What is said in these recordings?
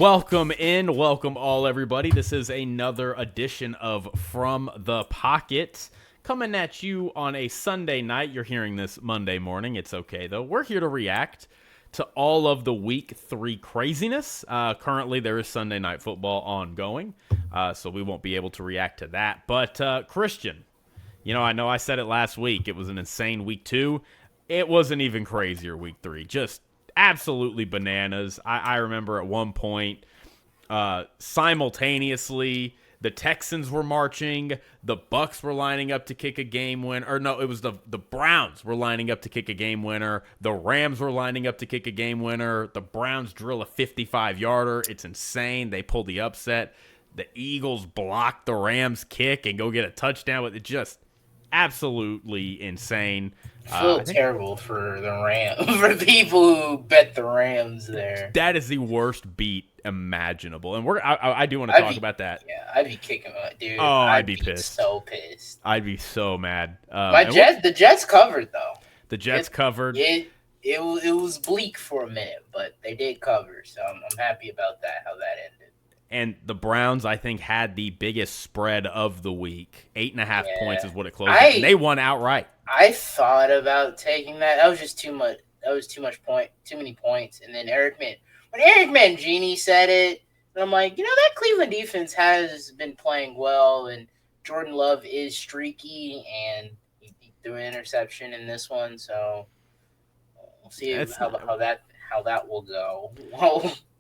Welcome all, everybody. This is another edition of From the Pocket, coming at you on a Sunday night. You're hearing this Monday morning. It's okay, though. We're here to react to all of the Week 3 craziness. Currently, there is Sunday Night Football ongoing, so we won't be able to react to that. But, Christian, I know I said it last week. It was an insane Week 2. It was an even crazier Week 3. Just absolutely bananas. I remember at one point, simultaneously, the Texans were marching, the Bucks were lining up to kick a game winner, or no, it was the Browns were lining up to kick a game winner, the Rams were lining up to kick a game winner, the Browns drill a 55-yarder. It's insane. They pulled the upset. The Eagles blocked the Rams kick and go get a touchdown with it. Just absolutely insane. I feel terrible for the Rams, for people who bet the Rams there. That is the worst beat imaginable, and I do want to talk about that. Yeah, I'd be kicking my dude. Oh, I'd be pissed. So pissed. I'd be so mad. The Jets covered though. The Jets covered. It was bleak for a minute, but they did cover, so I'm happy about that. How that ended. And the Browns, I think, had the biggest spread of the week. 8.5 points is what it closed. And they won outright. I thought about taking that. That was just too much. That was too many points. And then when Eric Mangini said it, and I'm like, that Cleveland defense has been playing well, and Jordan Love is streaky, and he threw an interception in this one. So we'll see how that will go.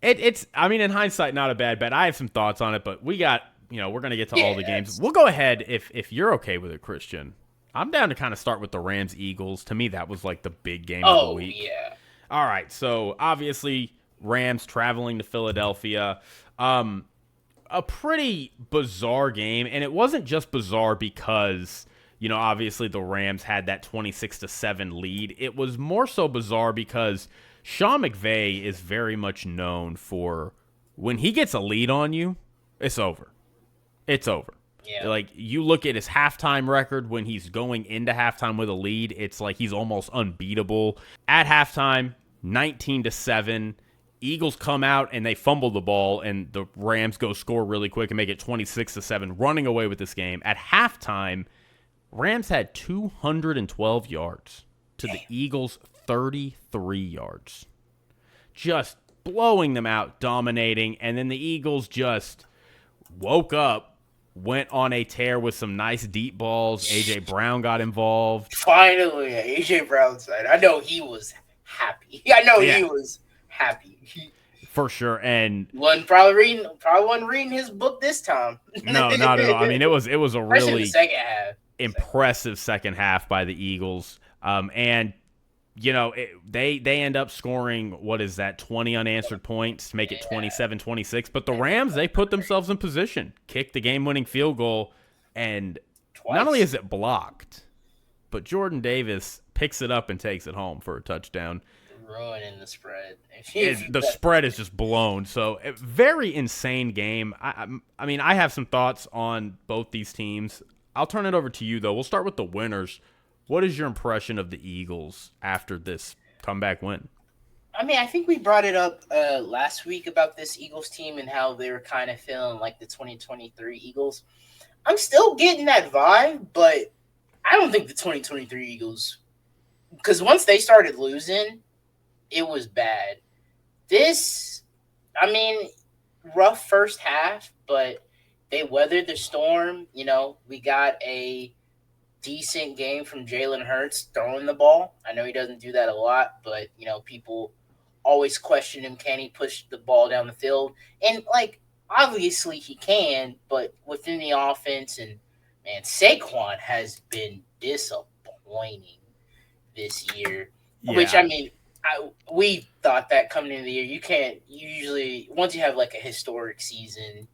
It's in hindsight, not a bad bet. I have some thoughts on it, but we got, we're going to get to all the games. We'll go ahead if you're okay with it, Christian. I'm down to kind of start with the Rams-Eagles. To me, that was like the big game of the week. Oh, yeah. All right, so obviously Rams traveling to Philadelphia. A pretty bizarre game, and it wasn't just bizarre because, obviously the Rams had that 26-7 lead. It was more so bizarre because Sean McVay is very much known for when he gets a lead on you, it's over. It's over. Yeah. Like, you look at his halftime record when he's going into halftime with a lead, it's like he's almost unbeatable. At halftime, 19-7. Eagles come out and they fumble the ball, and the Rams go score really quick and make it 26-7, running away with this game. At halftime, Rams had 212 yards to the Eagles' 33 yards. Just blowing them out, dominating, and then the Eagles just woke up, went on a tear with some nice deep balls. A.J. Brown got involved. Finally, A.J. Brown side. I know he was happy. He was happy. For sure. And probably wasn't reading his book this time. No, not at all. It was a really second half. Impressive second half by the Eagles. And they end up scoring, 20 unanswered points to make it 27-26. But the Rams, they put themselves in position, kicked the game-winning field goal, and twice. Not only is it blocked, but Jordan Davis picks it up and takes it home for a touchdown. Ruining the spread. The spread is just blown. So, a very insane game. I have some thoughts on both these teams. I'll turn it over to you, though. We'll start with the winners. What is your impression of the Eagles after this comeback win? I think we brought it up last week about this Eagles team and how they were kind of feeling like the 2023 Eagles. I'm still getting that vibe, but I don't think the 2023 Eagles, because once they started losing, it was bad. Rough first half, but they weathered the storm. We got a decent game from Jalen Hurts throwing the ball. I know he doesn't do that a lot, but, people always question him. Can he push the ball down the field? And, obviously he can, but within the offense, and, man, Saquon has been disappointing this year, which, we thought that coming into the year. You can't usually, once you have, a historic season,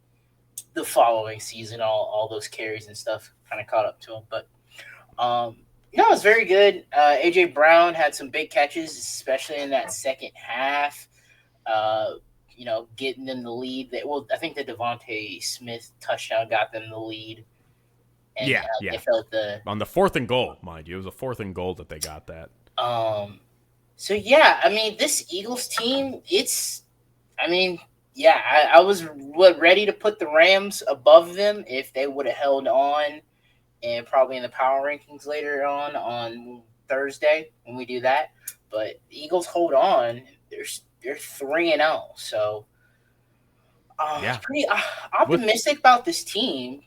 the following season, all those carries and stuff kind of caught up to him, but it was very good. A.J. Brown had some big catches, especially in that second half, getting them the lead. I think the Devontae Smith touchdown got them the lead. And, they felt on the 4th and goal, mind you. It was a 4th and goal that they got that. So, yeah, this Eagles team, it's yeah, I was ready to put the Rams above them if they would have held on, and probably in the power rankings later on Thursday when we do that. But the Eagles hold on. They're 3-0, so Yeah. pretty With optimistic about this team.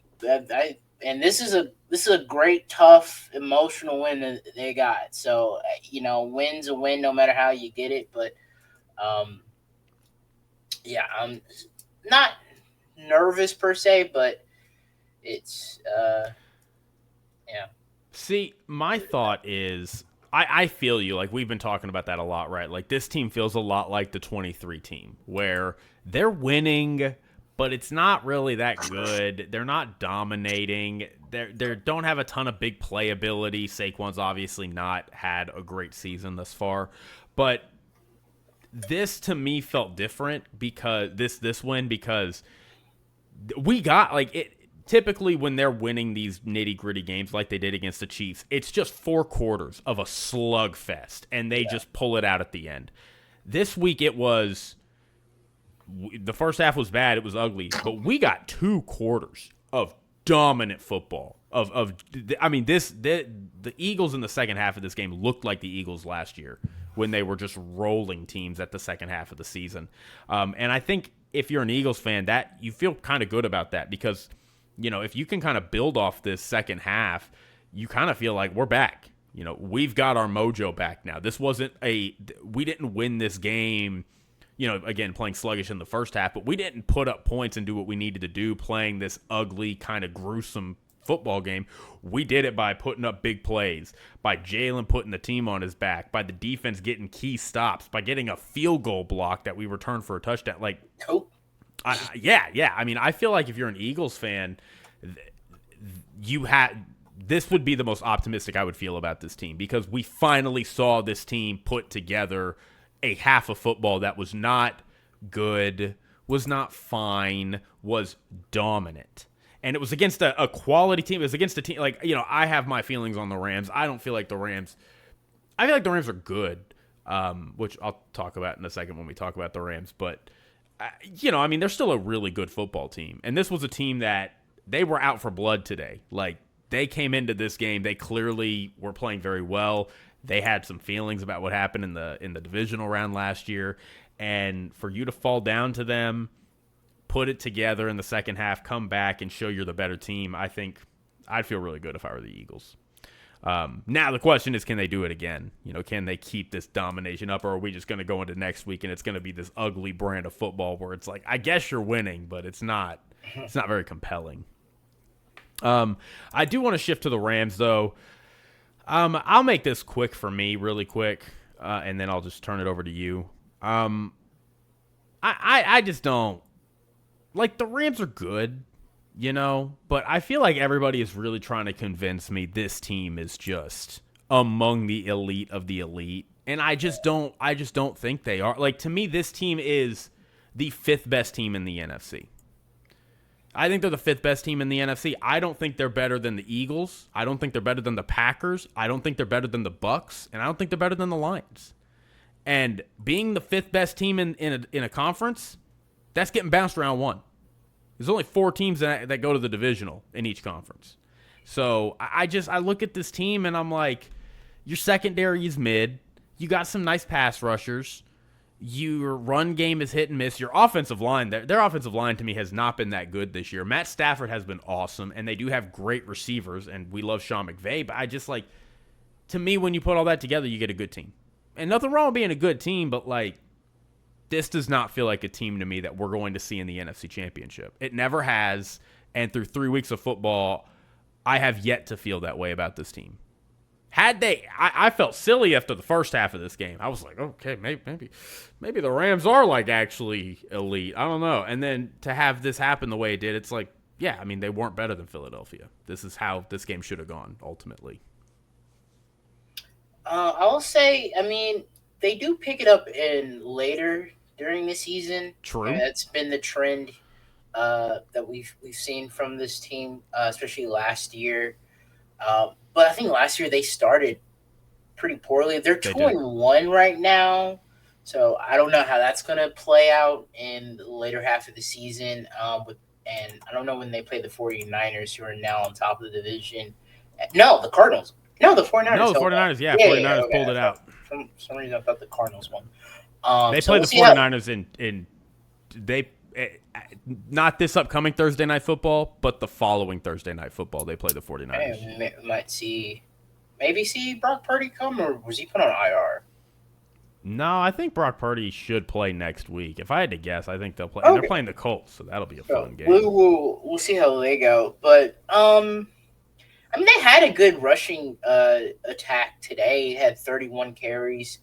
And this is a great, tough, emotional win that they got. So win's a win no matter how you get it. But um, yeah, I'm not nervous per se, but it's yeah. See, my thought is I feel you. Like, we've been talking about that a lot, right? Like, this team feels a lot like the 23 team, where they're winning, but it's not really that good. They're not dominating. They don't have a ton of big playability. Saquon's obviously not had a great season thus far, but this to me felt different because this win, because we got like it. Typically, when they're winning these nitty gritty games like they did against the Chiefs, it's just 4 quarters of a slugfest, and they just pull it out at the end. This week, it was the first half was bad, it was ugly, but we got 2 quarters of dominant football. I mean, the Eagles in the second half of this game looked like the Eagles last year when they were just rolling teams at the second half of the season. And I think if you're an Eagles fan, that you feel kind of good about that, because if you can kind of build off this second half, you kind of feel like we're back. We've got our mojo back now. We didn't win this game, again, playing sluggish in the first half, but we didn't put up points and do what we needed to do playing this ugly, kind of gruesome football game. We did it by putting up big plays, by Jalen putting the team on his back, by the defense getting key stops, by getting a field goal block that we returned for a touchdown. Like, Nope. yeah. I mean, I feel like if you're an Eagles fan, this would be the most optimistic I would feel about this team, because we finally saw this team put together a half of football that was not good, was not fine, was dominant. And it was against a quality team. It was against a team I have my feelings on the Rams. I feel like the Rams are good, which I'll talk about in a second when we talk about the Rams. But I mean, they're still a really good football team. And this was a team that they were out for blood today. Like, they came into this game, they clearly were playing very well. They had some feelings about what happened in the divisional round last year. And for you to fall down to them, put it together in the second half, come back and show you're the better team, I think I'd feel really good if I were the Eagles. Now the question is, can they do it again? Can they keep this domination up, or are we just going to go into next week and it's going to be this ugly brand of football where it's like, I guess you're winning, but it's not very compelling. I do want to shift to the Rams, though. I'll make this quick for me, really quick, and then I'll just turn it over to you. I just don't like, the Rams are good, but I feel like everybody is really trying to convince me this team is just among the elite of the elite, and I just don't think they are. Like, to me, this team is the 5th best team in the NFC. I think they're the 5th best team in the NFC. I don't think they're better than the Eagles. I don't think they're better than the Packers. I don't think they're better than the Bucks, and I don't think they're better than the Lions. And being the 5th best team in a conference, that's getting bounced around one. There's only 4 teams that go to the divisional in each conference. So I look at this team and I'm like, your secondary is mid. You got some nice pass rushers. Your run game is hit and miss. Your offensive line, their offensive line to me has not been that good this year. Matt Stafford has been awesome, and they do have great receivers, and we love Sean McVay. But I just like, to me, when you put all that together, you get a good team. And nothing wrong with being a good team, but like, this does not feel like a team to me that we're going to see in the NFC Championship. It never has, and through 3 weeks of football, I have yet to feel that way about this team. I felt silly after the first half of this game. I was like, okay, maybe the Rams are like actually elite. I don't know. And then to have this happen the way it did, it's like, yeah, I mean, they weren't better than Philadelphia. This is how this game should have gone ultimately. I will say, I mean, they do pick it up in later during the season. True. That's been the trend that we've seen from this team, especially last year. But I think last year they started pretty poorly. They're 2-1 right now, So I don't know how that's going to play out in the later half of the season. And I don't know when they play the 49ers, who are now on top of the division. No, the Cardinals. No, the 49ers No, the held on. 49ers, yeah, Yeah. 49ers Okay. pulled it out. For some reason, I thought the Cardinals won. They So play we'll the see how. 49ers in they not this upcoming Thursday night football, but the following Thursday night football they play the 49ers. We might maybe see Brock Purdy come, or was he put on IR? No, I think Brock Purdy should play next week. If I had to guess, I think they'll play. And they're Okay. playing the Colts, so that'll be a So fun we game. will we'll see how they go. But I mean, they had a good rushing attack today. It had 31 carries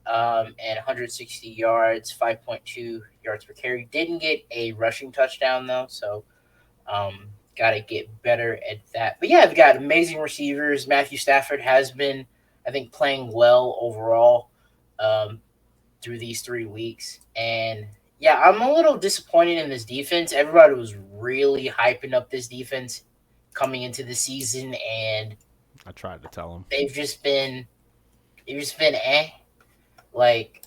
and 160 yards, 5.2 yards per carry. Didn't get a rushing touchdown though, so got to get better at that. But yeah, they've got amazing receivers. Matthew Stafford has been, I think, playing well overall um, through these 3 weeks. And yeah, I'm a little disappointed in this defense. Everybody was really hyping up this defense coming into the season, and I tried to tell him. they've just been like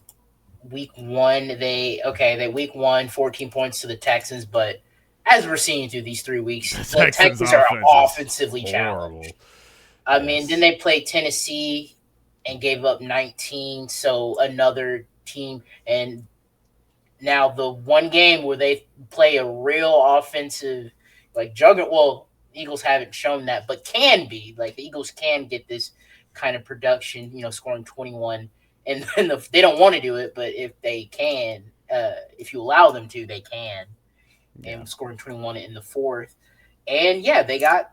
week one. They week one 14 points to the Texans, but as we're seeing through these 3 weeks, the Texans are offensively challenged. I mean, then they played Tennessee and gave up 19, so another team. And now the one game where they play a real offensive juggernaut. Well, Eagles haven't shown that, but can be like the Eagles can get this kind of production. Scoring 21, and then they don't want to do it, but if they can, if you allow them to, they can. Yeah. And scoring 21 in the fourth, and yeah, they got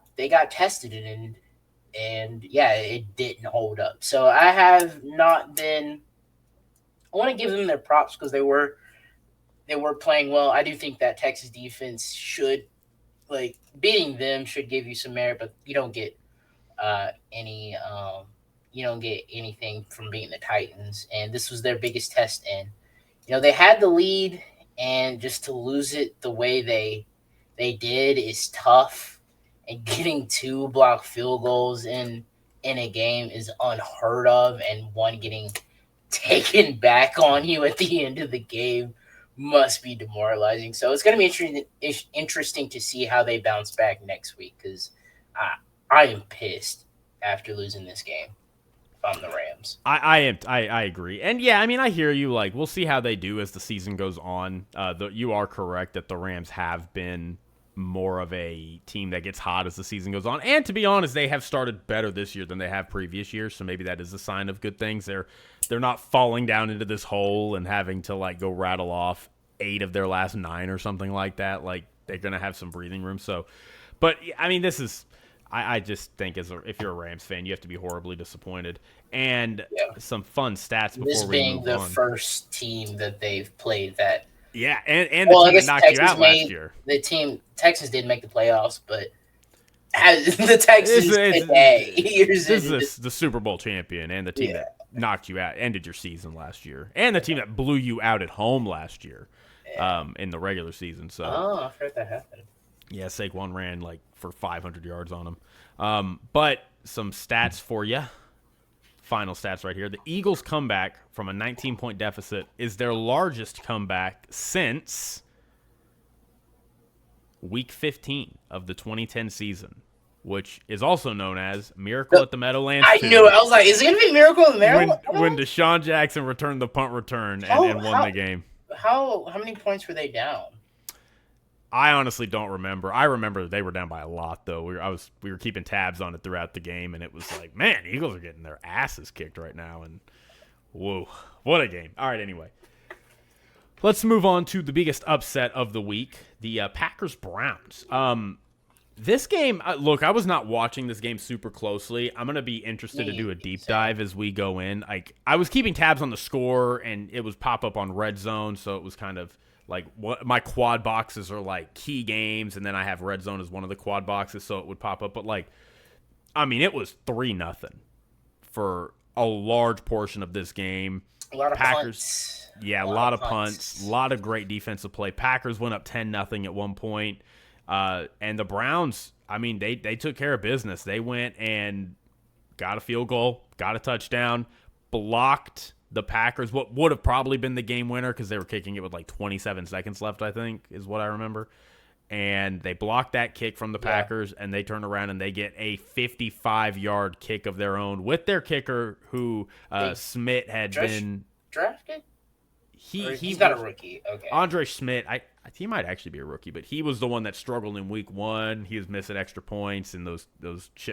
tested and yeah, it didn't hold up. So I have not been. I want to give them their props because they were playing well. I do think that Texas defense should beating them should give you some merit, but any you don't get anything from beating the Titans, and this was their biggest test. And they had the lead, and just to lose it the way they did is tough. And getting two block field goals in a game is unheard of, and one getting taken back on you at the end of the game must be demoralizing. So it's going to be interesting to see how they bounce back next week because I am pissed after losing this game if I'm the Rams. I agree, and yeah, I mean I hear you. Like we'll see how they do as the season goes on. You are correct that the Rams have been more of a team that gets hot as the season goes on, and to be honest, they have started better this year than they have previous years. So maybe that is a sign of good things. They're not falling down into this hole and having to go rattle off 8 of their last 9 or something like that. Like they're gonna have some breathing room. So, but I mean, this is. I just think if you're a Rams fan, you have to be horribly disappointed. And some fun stats before this we being move the on. first team that they've played that. Yeah, and the team that knocked you out last year. The team Texas did make the playoffs, but the Texans today. This is the Super Bowl champion and the team that knocked you out, ended your season last year, and the team that blew you out at home last year in the regular season. So I forgot that happened. Yeah, Saquon ran for 500 yards on him. But some stats for you. Final stats right here. The Eagles' comeback from a 19-point deficit is their largest comeback since Week 15 of the 2010 season, which is also known as Miracle at the Meadowlands. I knew it. I was like, is it going to be Miracle at the Meadowlands? When Deshaun Jackson returned the punt return and won the game. How many points were they down? I honestly don't remember. I remember they were down by a lot, though. We were keeping tabs on it throughout the game, and it was like, man, Eagles are getting their asses kicked right now, and whoa, what a game. All right, anyway. Let's move on to the biggest upset of the week, the Packers-Browns. This game, look, I was not watching this game super closely. I'm going to be interested to do a deep dive as we go in. I was keeping tabs on the score, and it was pop up on Red Zone, so it was kind of what my quad boxes are key games, and then I have Red Zone as one of the quad boxes, so it would pop up. But it was 3-0 for a large portion of this game. A lot of Packers, punts. Yeah, a lot of punts. A lot of great defensive play. Packers went up 10-0 at one point. And the Browns, they took care of business. They went and got a field goal, got a touchdown, blocked the Packers, what would have probably been the game winner because they were kicking it with like 27 seconds left, I think, is what I remember. And they blocked that kick from the Packers, and they turn around and they get a 55-yard kick of their own with their kicker, who Smith had been drafted. He's not a rookie. Okay, Andre Schmidt. He might actually be a rookie, but he was the one that struggled in week 1. He was missing extra points and those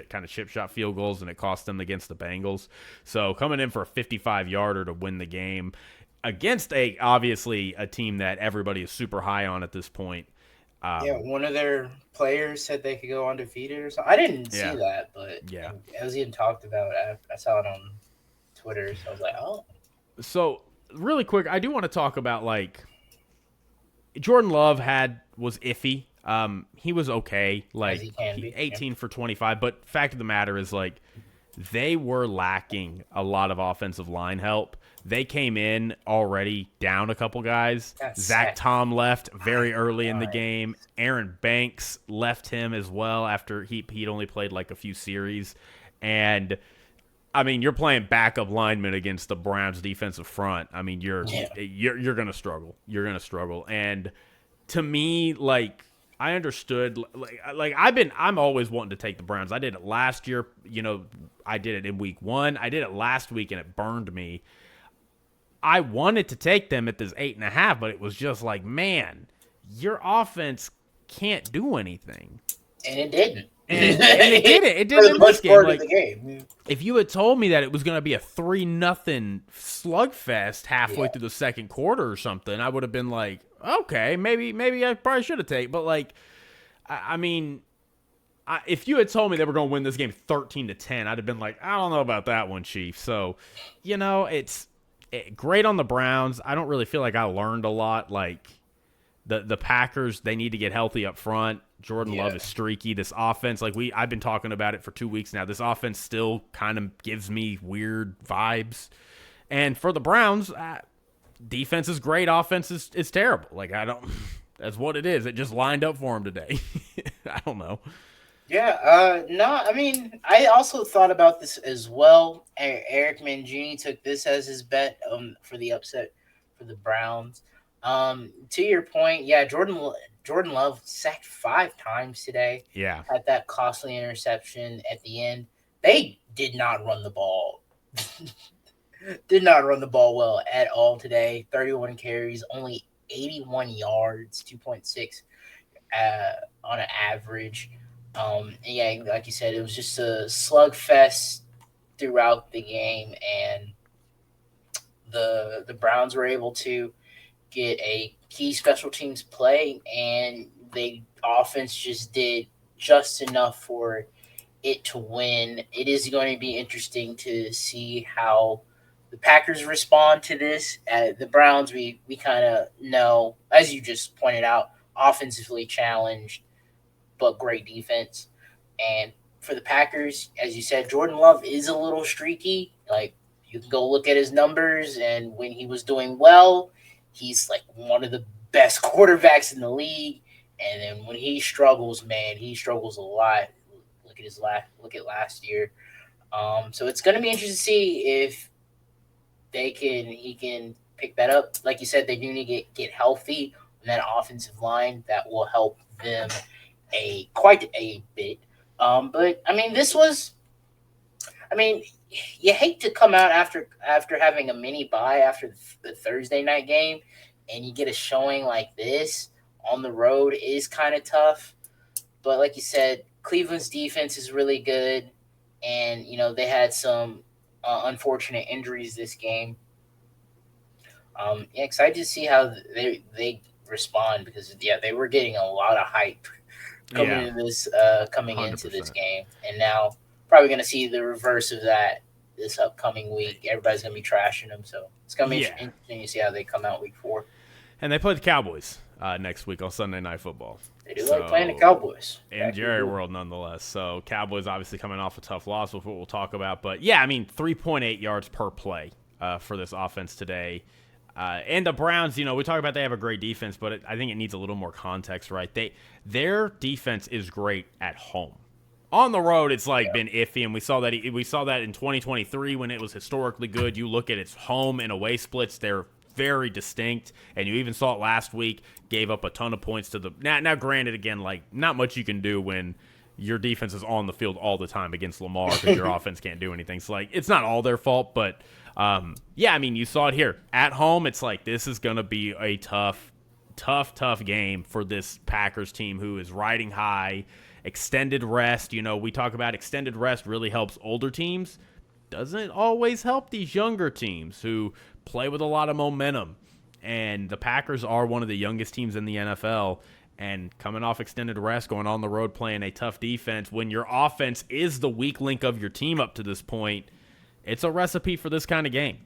kind of chip shot field goals, and it cost them against the Bengals. So coming in for a 55-yarder to win the game against obviously a team that everybody is super high on at this point. One of their players said they could go undefeated or something. I didn't see that, but it was even talked about. I saw it on Twitter, so I was like, oh. So really quick, I do want to talk about like Jordan Love was iffy. He was okay, like he can be. 18 for 25. But fact of the matter is, like, they were lacking a lot of offensive line help. They came in already down a couple guys. Zach Tom left very early in the game. Aaron Banks left him as well after he'd only played like a few series. And I mean, you're playing backup linemen against the Browns defensive front. I mean, you're gonna struggle. You're gonna struggle. And to me, like, I understood. Like I'm always wanting to take the Browns. I did it last year. You know, I did it in week 1. I did it last week, and it burned me. I wanted to take them at this 8.5, but it was just like, man, your offense can't do anything. And it didn't. And it didn't. It didn't in this game. Like, if you had told me that it was going to be a 3-0 slugfest halfway through the second quarter or something, I would have been like, okay, maybe I probably should have taken. But like, I mean, if you had told me they were going to win this game 13-10, I'd have been like, I don't know about that one, Chief. So, you know, it's great on the Browns. I don't really feel like I learned a lot. Like, the Packers, they need to get healthy up front. Jordan Love is streaky. This offense, like I've been talking about it for 2 weeks now. This offense still kind of gives me weird vibes. And for the Browns, defense is great. Offense is terrible. Like, that's what it is. It just lined up for him today. I don't know. Yeah, no, I mean, I also thought about this as well. Eric Mangini took this as his bet for the upset for the Browns. To your point, Jordan Love sacked 5 times today. Yeah. Had that costly interception at the end. They did not run the ball. Did not run the ball well at all today. 31 carries, only 81 yards, 2.6 on an average. And like you said, it was just a slugfest throughout the game, and the Browns were able to get a key special teams play, and the offense just did just enough for it to win. It is going to be interesting to see how the Packers respond to this. The Browns, we kind of know, as you just pointed out, offensively challenged, but great defense. And for the Packers, as you said, Jordan Love is a little streaky. Like, you can go look at his numbers, and when he was doing well, he's like one of the best quarterbacks in the league. And then when he struggles, man, he struggles a lot. Look at last year. So it's going to be interesting to see if he can pick that up. Like you said, they do need to get healthy on that offensive line. That will help them quite a bit. But I mean, you hate to come out after having a mini bye after the Thursday night game, and you get a showing like this on the road is kind of tough. But like you said, Cleveland's defense is really good, and they had some unfortunate injuries this game. Excited to see how they respond, because they were getting a lot of hype coming into this game, and now probably going to see the reverse of that this upcoming week. Everybody's going to be trashing them, so it's going to be interesting to see how they come out week 4. And they play the Cowboys next week on Sunday Night Football. They do like playing the Cowboys. In Jerry World, nonetheless. So Cowboys obviously coming off a tough loss, with what we'll talk about. But, 3.8 yards per play for this offense today. And the Browns, we talk about they have a great defense, but I think it needs a little more context, right? Their defense is great at home. On the road, it's like been iffy, and we saw that in 2023 when it was historically good. You look at its home and away splits; they're very distinct, and you even saw it last week. Gave up a ton of points to the now. Granted, again, like not much you can do when your defense is on the field all the time against Lamar because your offense can't do anything. So like, it's not all their fault, but yeah, I mean, you saw it here at home. It's like this is gonna be a tough game for this Packers team who is riding high. Extended rest, we talk about extended rest really helps older teams. Doesn't always help these younger teams who play with a lot of momentum. And the Packers are one of the youngest teams in the NFL. And coming off extended rest, going on the road, playing a tough defense, when your offense is the weak link of your team up to this point, it's a recipe for this kind of game.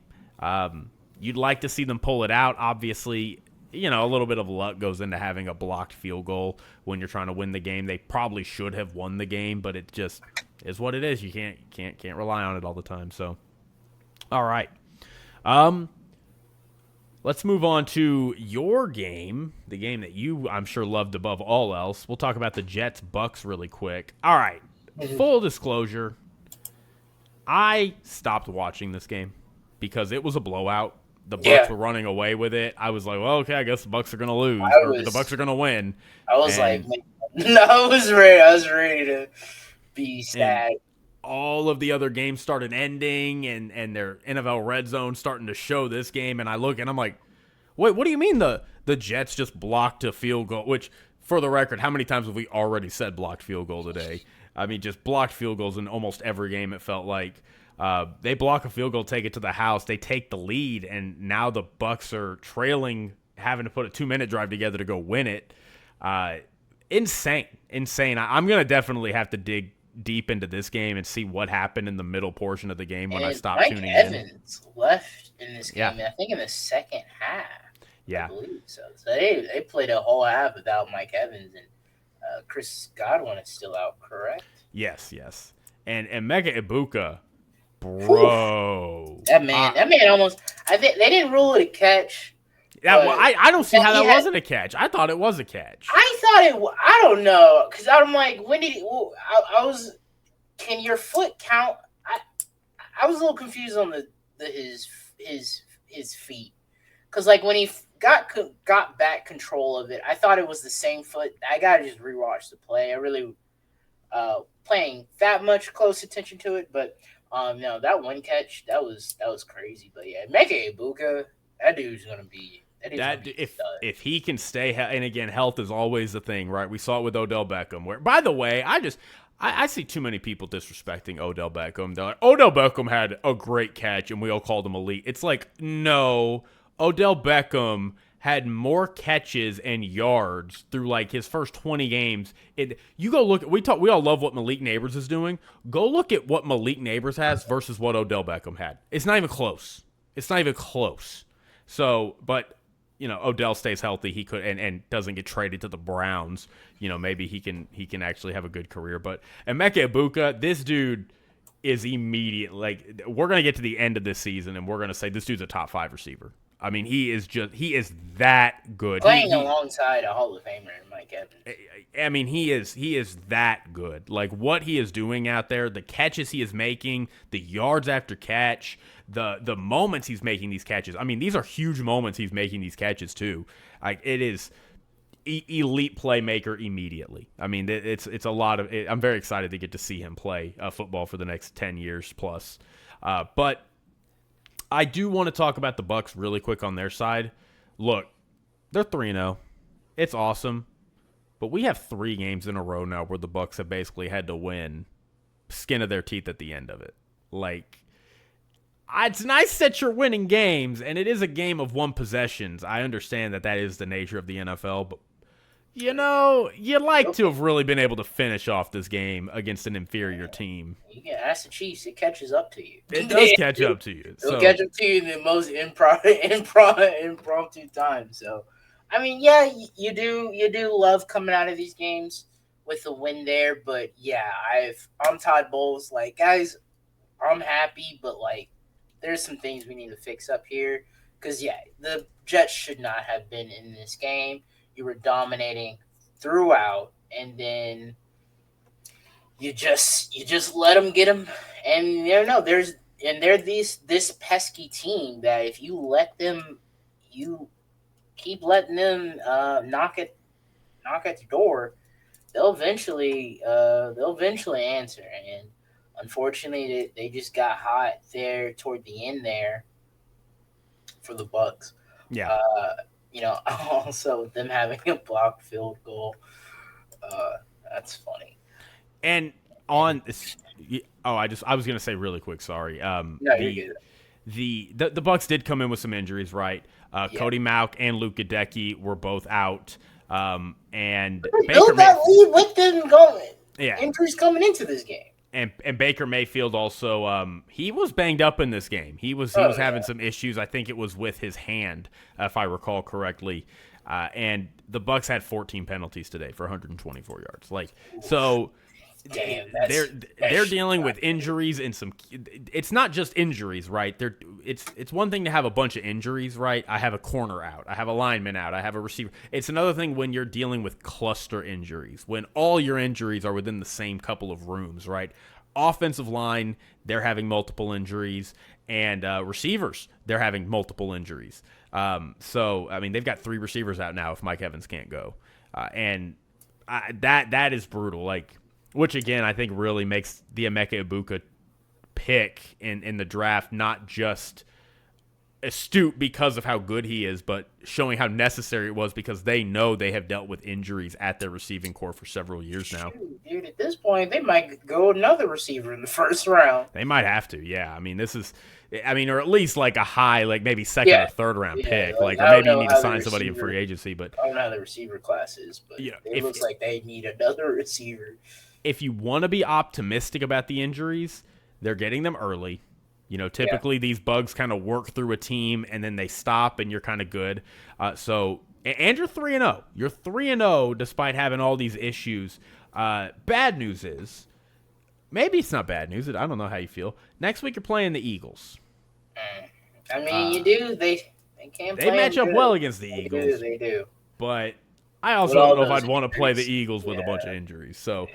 You'd like to see them pull it out. Obviously, a little bit of luck goes into having a blocked field goal when you're trying to win the game. They probably should have won the game, but it just is what it is. You can't rely on it all the time. So, all right. Let's move on to your game, the game that you, I'm sure, loved above all else. We'll talk about the Jets-Bucks really quick. All right. Full disclosure, I stopped watching this game because it was a blowout. The Bucks were running away with it. I was like, well, okay, I guess the Bucks are going to lose, or the Bucks are going to win. I was like, no, I was ready to be sad. All of the other games started ending, and their NFL red zone starting to show this game, and I look and I'm like, wait, what do you mean the Jets just blocked a field goal? Which, for the record, how many times have we already said blocked field goal today? I mean, just blocked field goals in almost every game, it felt like. They block a field goal, take it to the house. They take the lead, and now the Bucks are trailing, having to put a 2-minute drive together to go win it. Insane. I'm going to definitely have to dig deep into this game and see what happened in the middle portion of the game when I stopped tuning in. Mike Evans left in this game, I think in the second half. Yeah. I believe so. So they played a whole half without Mike Evans, and Chris Godwin is still out, correct? Yes. And Emeka Egbuka, bro. That man almost. I think they didn't rule it a catch. Yeah, well, I don't see how that wasn't a catch. I thought it was a catch. I thought it. I don't know, because I'm like, when did he? Well, I was. Can your foot count? I was a little confused on his feet, because like when he got back control of it, I thought it was the same foot. I gotta just rewatch the play. I really paying that much close attention to it, but no, that one catch that was crazy. But yeah, Emeka Egbuka, that dude's gonna be. If he can stay, and again, health is always the thing, right? We saw it with Odell Beckham. Where, by the way, I see too many people disrespecting Odell Beckham. They're like, Odell Beckham had a great catch, and we all called him elite. It's like, no, Odell Beckham had more catches and yards through like his first 20 games. You go look. We all love what Malik Neighbors is doing. Go look at what Malik Neighbors has versus what Odell Beckham had. It's not even close. So, but. Odell stays healthy, he could and doesn't get traded to the Browns. Maybe he can actually have a good career. But Emeka Egbuka, this dude is immediate. Like, we're gonna get to the end of this season and we're gonna say this dude's a top 5 receiver. I mean, he is that good. Playing alongside a Hall of Famer, Mike Evans. I mean, he is that good. Like, what he is doing out there, the catches he is making, the yards after catch, the moments he's making these catches. I mean, these are huge moments he's making these catches too. Like, it is elite playmaker immediately. I mean, it's a lot of. I'm very excited to get to see him play football for the next 10 years plus. But I do want to talk about the Bucks really quick on their side. Look, they're 3-0. It's awesome. But we have 3 games in a row now where the Bucks have basically had to win skin of their teeth at the end of it. Like, it's nice that you're winning games, and it is a game of one possessions. I understand that is the nature of the NFL, but you'd like to have really been able to finish off this game against an inferior team. You can ask the Chiefs; it catches up to you. It does catch up to you. It'll catch up to you in the most impromptu time. So, I mean, yeah, you do love coming out of these games with a win there. But yeah, I'm Todd Bowles. Like, guys, I'm happy, but like, there's some things we need to fix up here. Because yeah, the Jets should not have been in this game. You were dominating throughout, and then you just let them get them, and you never know. They're this pesky team that if you keep letting them knock at the door, they'll eventually answer. And unfortunately, they just got hot there toward the end there for the Bucks. Yeah. Uh, also them having a blocked field goal. Uh, that's funny. And And on this, I was gonna say really quick. Sorry. no, you're good. The Bucks did come in with some injuries, right? Yeah. Cody Mauk and Luke Gadecki were both out. And Build that lead with them going. Yeah, Injuries coming into this game. and Baker Mayfield also he was banged up in this game. He was Oh having yeah. some issues. I think it was with his hand, if I recall correctly. And the Bucks had 14 penalties today for 124 yards. Like so. Damn, They're dealing with injuries and some. It's not just injuries, right? It's one thing to have a bunch of injuries, right? I have a corner out, I have a lineman out, I have a receiver. It's another thing when you're dealing with cluster injuries, when all your injuries are within the same couple of rooms, right? Offensive line, they're having multiple injuries, and receivers, they're having multiple injuries. So I mean, they've got 3 receivers out now if Mike Evans can't go, and that is brutal. Like. Which, again, I think really makes the Emeka Ibuka pick in the draft not just astute because of how good he is, but showing how necessary it was because they know they have dealt with injuries at their receiving core for several years now. Shoot, dude, at this point, they might go another receiver in the first round. They might have to, yeah. I mean, or at least like a high, like maybe second or third round pick, Like, or I don't maybe you know need to how the sign somebody in receiver- free agency. But I don't know how the receiver class is, but it looks like they need another receiver. If you want to be optimistic about the injuries, they're getting them early. Typically these bugs kind of work through a team and then they stop and you're kind of good. And you're 3-0. You're 3-0 despite having all these issues. Bad news is, maybe it's not bad news. I don't know how you feel. Next week you're playing the Eagles. I mean, you do. They can't. They match up well against the Eagles. They do. But I also don't know if I'd want to play the Eagles with a bunch of injuries. So.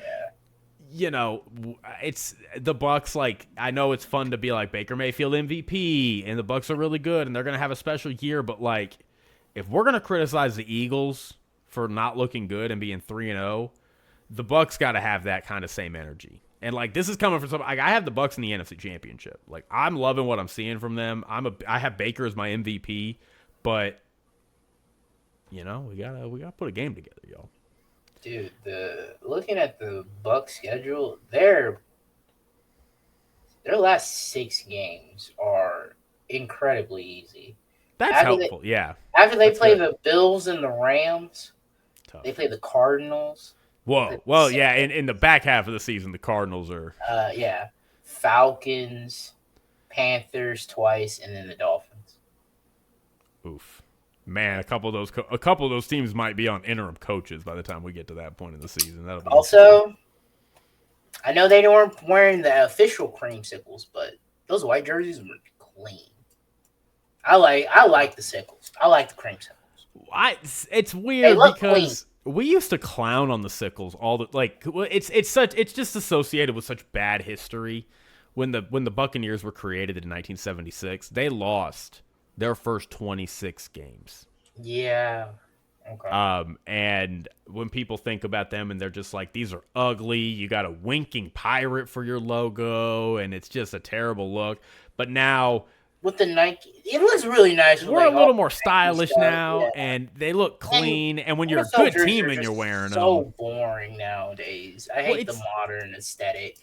It's the Bucks. Like, I know it's fun to be like Baker Mayfield MVP, and the Bucks are really good, and they're gonna have a special year. But like, if we're gonna criticize the Eagles for not looking good and being 3-0, the Bucks got to have that kind of same energy. And like, this is coming from somebody. Like, I have the Bucks in the NFC Championship. Like, I'm loving what I'm seeing from them. I have Baker as my MVP, but we gotta put a game together, y'all. Dude, looking at the Bucks schedule, their last 6 games are incredibly easy. That's helpful, yeah. After they play the Bills and the Rams, Tough. they play the Cardinals. Whoa, well, yeah. In the back half of the season, the Cardinals are. Falcons, Panthers twice, and then the Dolphins. Oof. Man, a couple of those teams might be on interim coaches by the time we get to that point in the season. That'll be also, I know they weren't wearing the official creamsicles, but those white jerseys were clean. I like the sickles. I like the creamsicles. It's weird because we used to clown on the sickles it's just associated with such bad history. When the Buccaneers were created in 1976, they lost their first 26 games. Yeah. Okay. And when people think about them and they're just like, these are ugly, you got a winking pirate for your logo, and it's just a terrible look. But now with the Nike, it looks really nice. We're a little more stylish now, and they look clean. And when you're a good team and you're wearing them, so boring nowadays. I hate the modern aesthetic.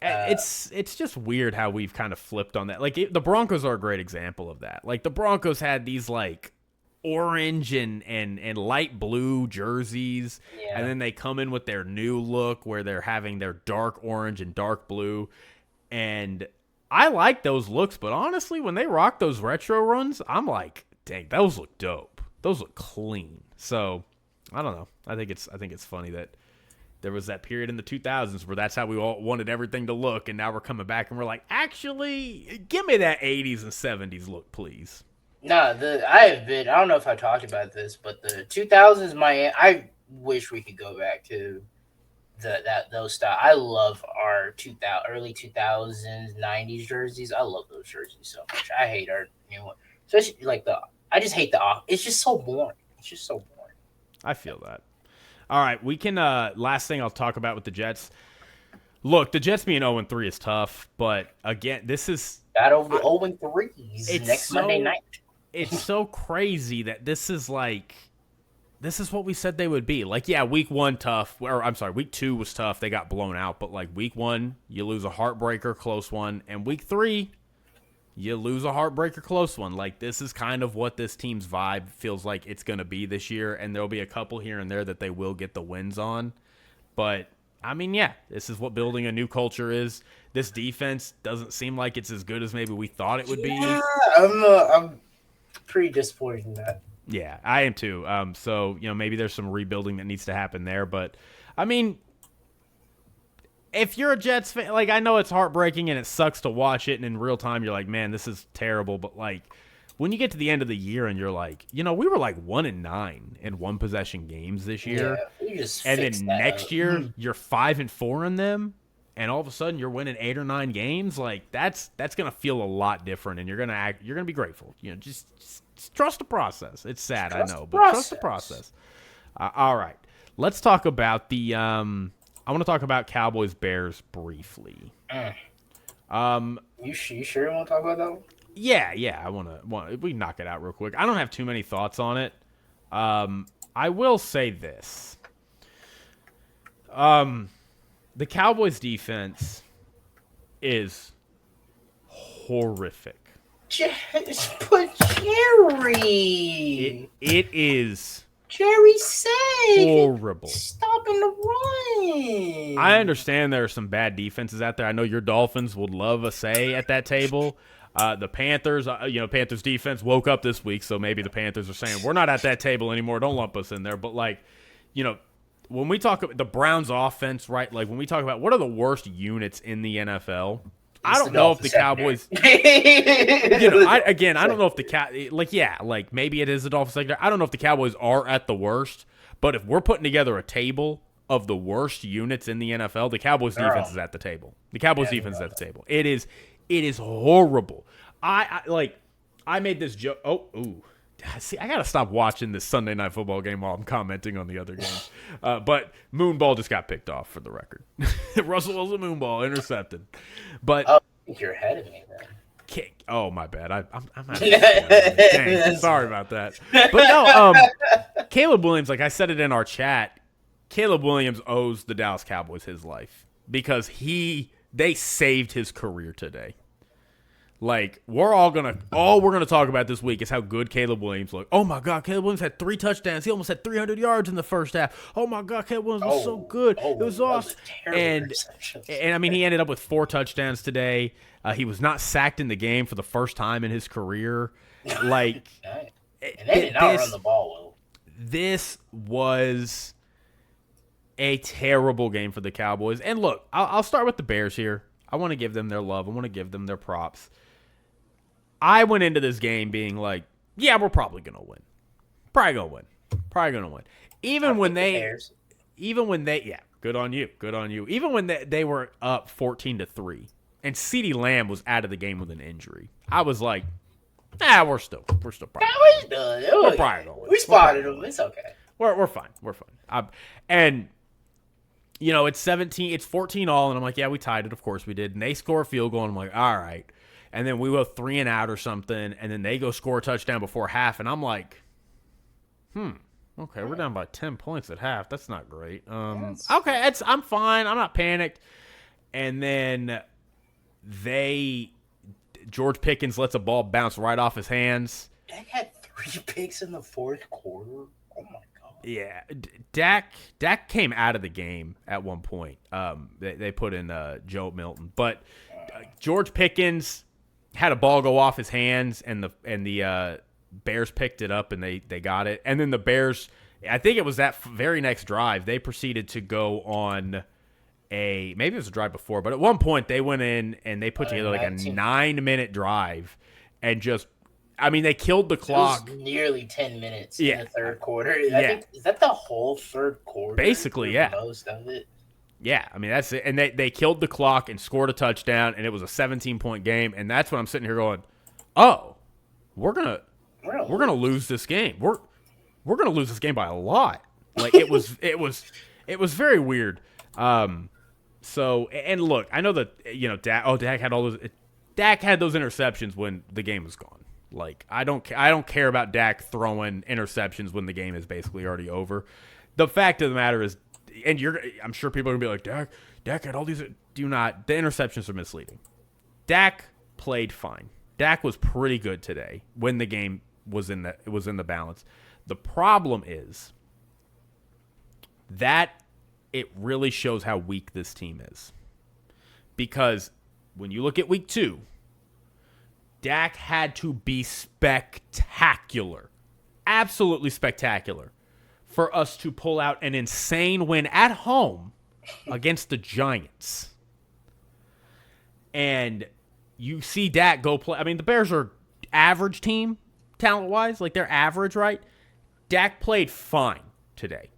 It's just weird how we've kind of flipped on that. Like, the Broncos are a great example of that. Like, the Broncos had these like orange and light blue jerseys, and then they come in with their new look where they're having their dark orange and dark blue, and I like those looks. But honestly, when they rock those retro runs, I'm like, dang, those look dope. Those look clean. So I don't know. I think it's funny that there was that period in the 2000s where that's how we all wanted everything to look, and now we're coming back and we're like, actually, give me that 80s and 70s look, please. No, I don't know if I talked about this, but the 2000s, I wish we could go back to those style. I love our 2000 early 2000s 90s jerseys. I love those jerseys so much. I hate our new one, especially like the. I just hate the off. It's just so boring. It's just so boring. I feel that. All right, we can. Last thing I'll talk about with the Jets. Look, the Jets being 0-3 is tough, but again, this is Got over the 0-3s next Monday night. It's so crazy that this is what we said they would be. Like, yeah, week 1 tough, or I'm sorry, week 2 was tough. They got blown out, but like week 1, you lose a heartbreaker, close one, and week 3, you lose a heartbreaker, close one. Like, this is kind of what this team's vibe feels like it's going to be this year, and there'll be a couple here and there that they will get the wins on. But, I mean, yeah, this is what building a new culture is. This defense doesn't seem like it's as good as maybe we thought it would be. Yeah, I'm pretty disappointed in that. Yeah, I am too. So, maybe there's some rebuilding that needs to happen there. But, I mean, if you're a Jets fan, like, I know it's heartbreaking and it sucks to watch it, and in real time you're like, man, this is terrible. But, like, when you get to the end of the year and you're like, we were like 1-9 in one-possession games this year. Yeah, we just and then fixed that next up. year you're 5-4 in them, and all of a sudden you're winning 8 or 9 games. Like, that's gonna feel a lot different, and you're gonna be grateful. Just trust the process. It's sad, I know, but trust the process. All right, let's talk about the. I want to talk about Cowboys Bears briefly. You sure you want to talk about that one? Yeah. I want we can knock it out real quick. I don't have too many thoughts on it. I will say this. The Cowboys defense is horrific. Just put Jerry. It is Jerry said horrible. Stopping the run. I understand there are some bad defenses out there. I know your Dolphins would love a say at that table. The Panthers, Panthers defense woke up this week, so maybe the Panthers are saying, we're not at that table anymore. Don't lump us in there. But, like, when we talk about the Browns offense, right, like when we talk about what are the worst units in the NFL, I don't know if the Cowboys, I don't know if the maybe it is the Dolphins secondary. I don't know if the Cowboys are at the worst, but if we're putting together a table of the worst units in the NFL, the Cowboys defense is at the table. The Cowboys defense is at the table. It is horrible. I made this joke. See, I gotta stop watching this Sunday Night Football game while I'm commenting on the other games. But Moonball just got picked off, for the record. Russell Wilson Moonball intercepted. But I think you're ahead of me, man. Oh, my bad. I'm out of Dang, sorry about that. But no, Caleb Williams, like I said it in our chat, Caleb Williams owes the Dallas Cowboys his life because they saved his career today. Like, all we're gonna talk about this week is how good Caleb Williams looked. Oh my God, Caleb Williams had 3 touchdowns. He almost had 300 yards in the first half. Oh my God, Caleb Williams was so good. It was awesome. And I mean, he ended up with 4 touchdowns today. He was not sacked in the game for the first time in his career. Like, and they did not run the ball well. This was a terrible game for the Cowboys. And look, I'll start with the Bears here. I want to give them their love. I want to give them their props. I went into this game being like, yeah, we're probably going to win. Probably going to win. Even when they, yeah, good on you. Even when they were up 14-3 and CeeDee Lamb was out of the game with an injury, I was like, we're still probably going to win. We spotted them. It's okay. We're fine. And it's 14 all, and I'm like, yeah, we tied it. Of course we did. And they score a field goal, and I'm like, all right. And then we go 3 and out or something, and then they go score a touchdown before half, and I'm like, okay, we're down by 10 points at half. That's not great. Okay, I'm fine. I'm not panicked. And then George Pickens lets a ball bounce right off his hands. Dak had 3 picks in the fourth quarter. Oh my God. Yeah, Dak came out of the game at one point. They put in Joe Milton, but George Pickens had a ball go off his hands, and the Bears picked it up and they got it. And then the Bears, I think it was that very next drive, they proceeded to go on maybe it was a drive before, but at one point they went in and they put together like a 9-minute drive and just. I mean, they killed the clock. It was nearly 10 minutes in the third quarter. I think, is that the whole third quarter? Basically, yeah. Most of it. Yeah, I mean, that's it. And they killed the clock and scored a touchdown, and it was a 17-point game. And that's when I'm sitting here going, oh, we're gonna lose this game. We're gonna lose this game by a lot. Like it was very weird. So and look, I know that Dak had those interceptions when the game was gone. Like I don't care about Dak throwing interceptions when the game is basically already over. The fact of the matter is, and I'm sure people are gonna be like, Dak had all these. The interceptions are misleading. Dak played fine. Dak was pretty good today when the game was in the balance. The problem is that it really shows how weak this team is. Because when you look at week 2, Dak had to be spectacular, absolutely spectacular, for us to pull out an insane win at home against the Giants. And you see Dak go play. I mean, the Bears are average team, talent-wise. Like, they're average, right? Dak played fine today,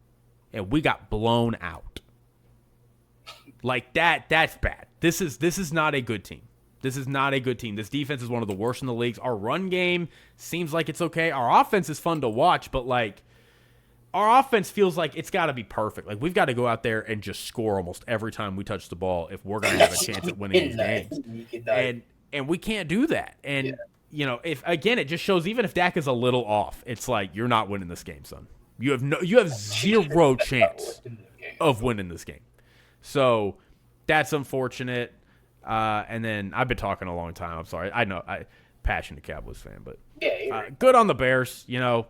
and we got blown out. Like, that's bad. This is not a good team. This is not a good team. This defense is one of the worst in the leagues. Our run game seems like it's okay. Our offense is fun to watch, but, like, our offense feels like it's got to be perfect. Like, we've got to go out there and just score almost every time we touch the ball if we're going to have a chance at winning these games. And we can't do that. And, if again, it just shows even if Dak is a little off, it's like you're not winning this game, son. You have zero chance of winning this game. So that's unfortunate. And then I've been talking a long time. I'm sorry. I know passionate Cowboys fan, but good on the Bears. The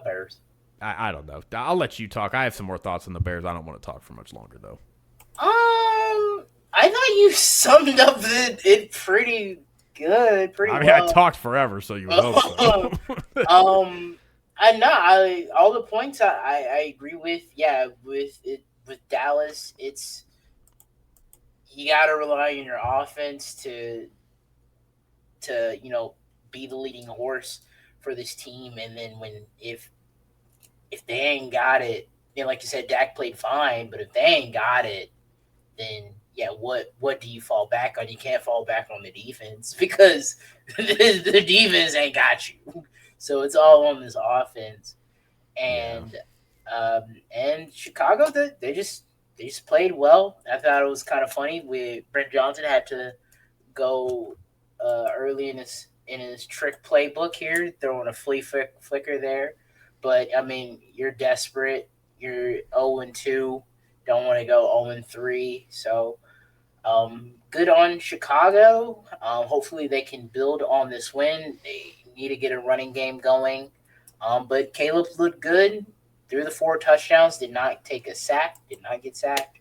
Bears. I don't know. I'll let you talk. I have some more thoughts on the Bears. I don't want to talk for much longer, though. I thought you summed up it pretty good. I talked forever, so you would hope so. All the points I agree with. Yeah, with Dallas, it's you got to rely on your offense to be the leading horse for this team, and then if they ain't got it, like you said, Dak played fine, but if they ain't got it, then what do you fall back on? You can't fall back on the defense because the defense ain't got you. So it's all on this offense, and Chicago, they just played well. I thought it was kind of funny. Brent Johnson had to go early in his trick playbook here, throwing a flea flicker there. But, I mean, you're desperate. You're 0-2. Don't want to go 0-3. So, good on Chicago. Hopefully they can build on this win. They need to get a running game going. But Caleb looked good. Threw the 4 touchdowns. Did not take a sack. Did not get sacked.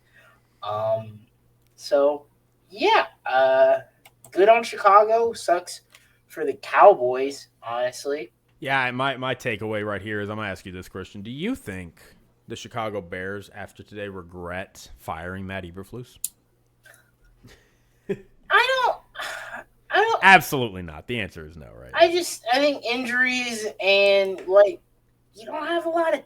Good on Chicago. Sucks for the Cowboys, honestly. Yeah, my takeaway right here is I'm going to ask you this, Christian. Do you think the Chicago Bears, after today, regret firing Matt Eberflus? I don't. Absolutely not. The answer is no, right? I think injuries and, you don't have a lot of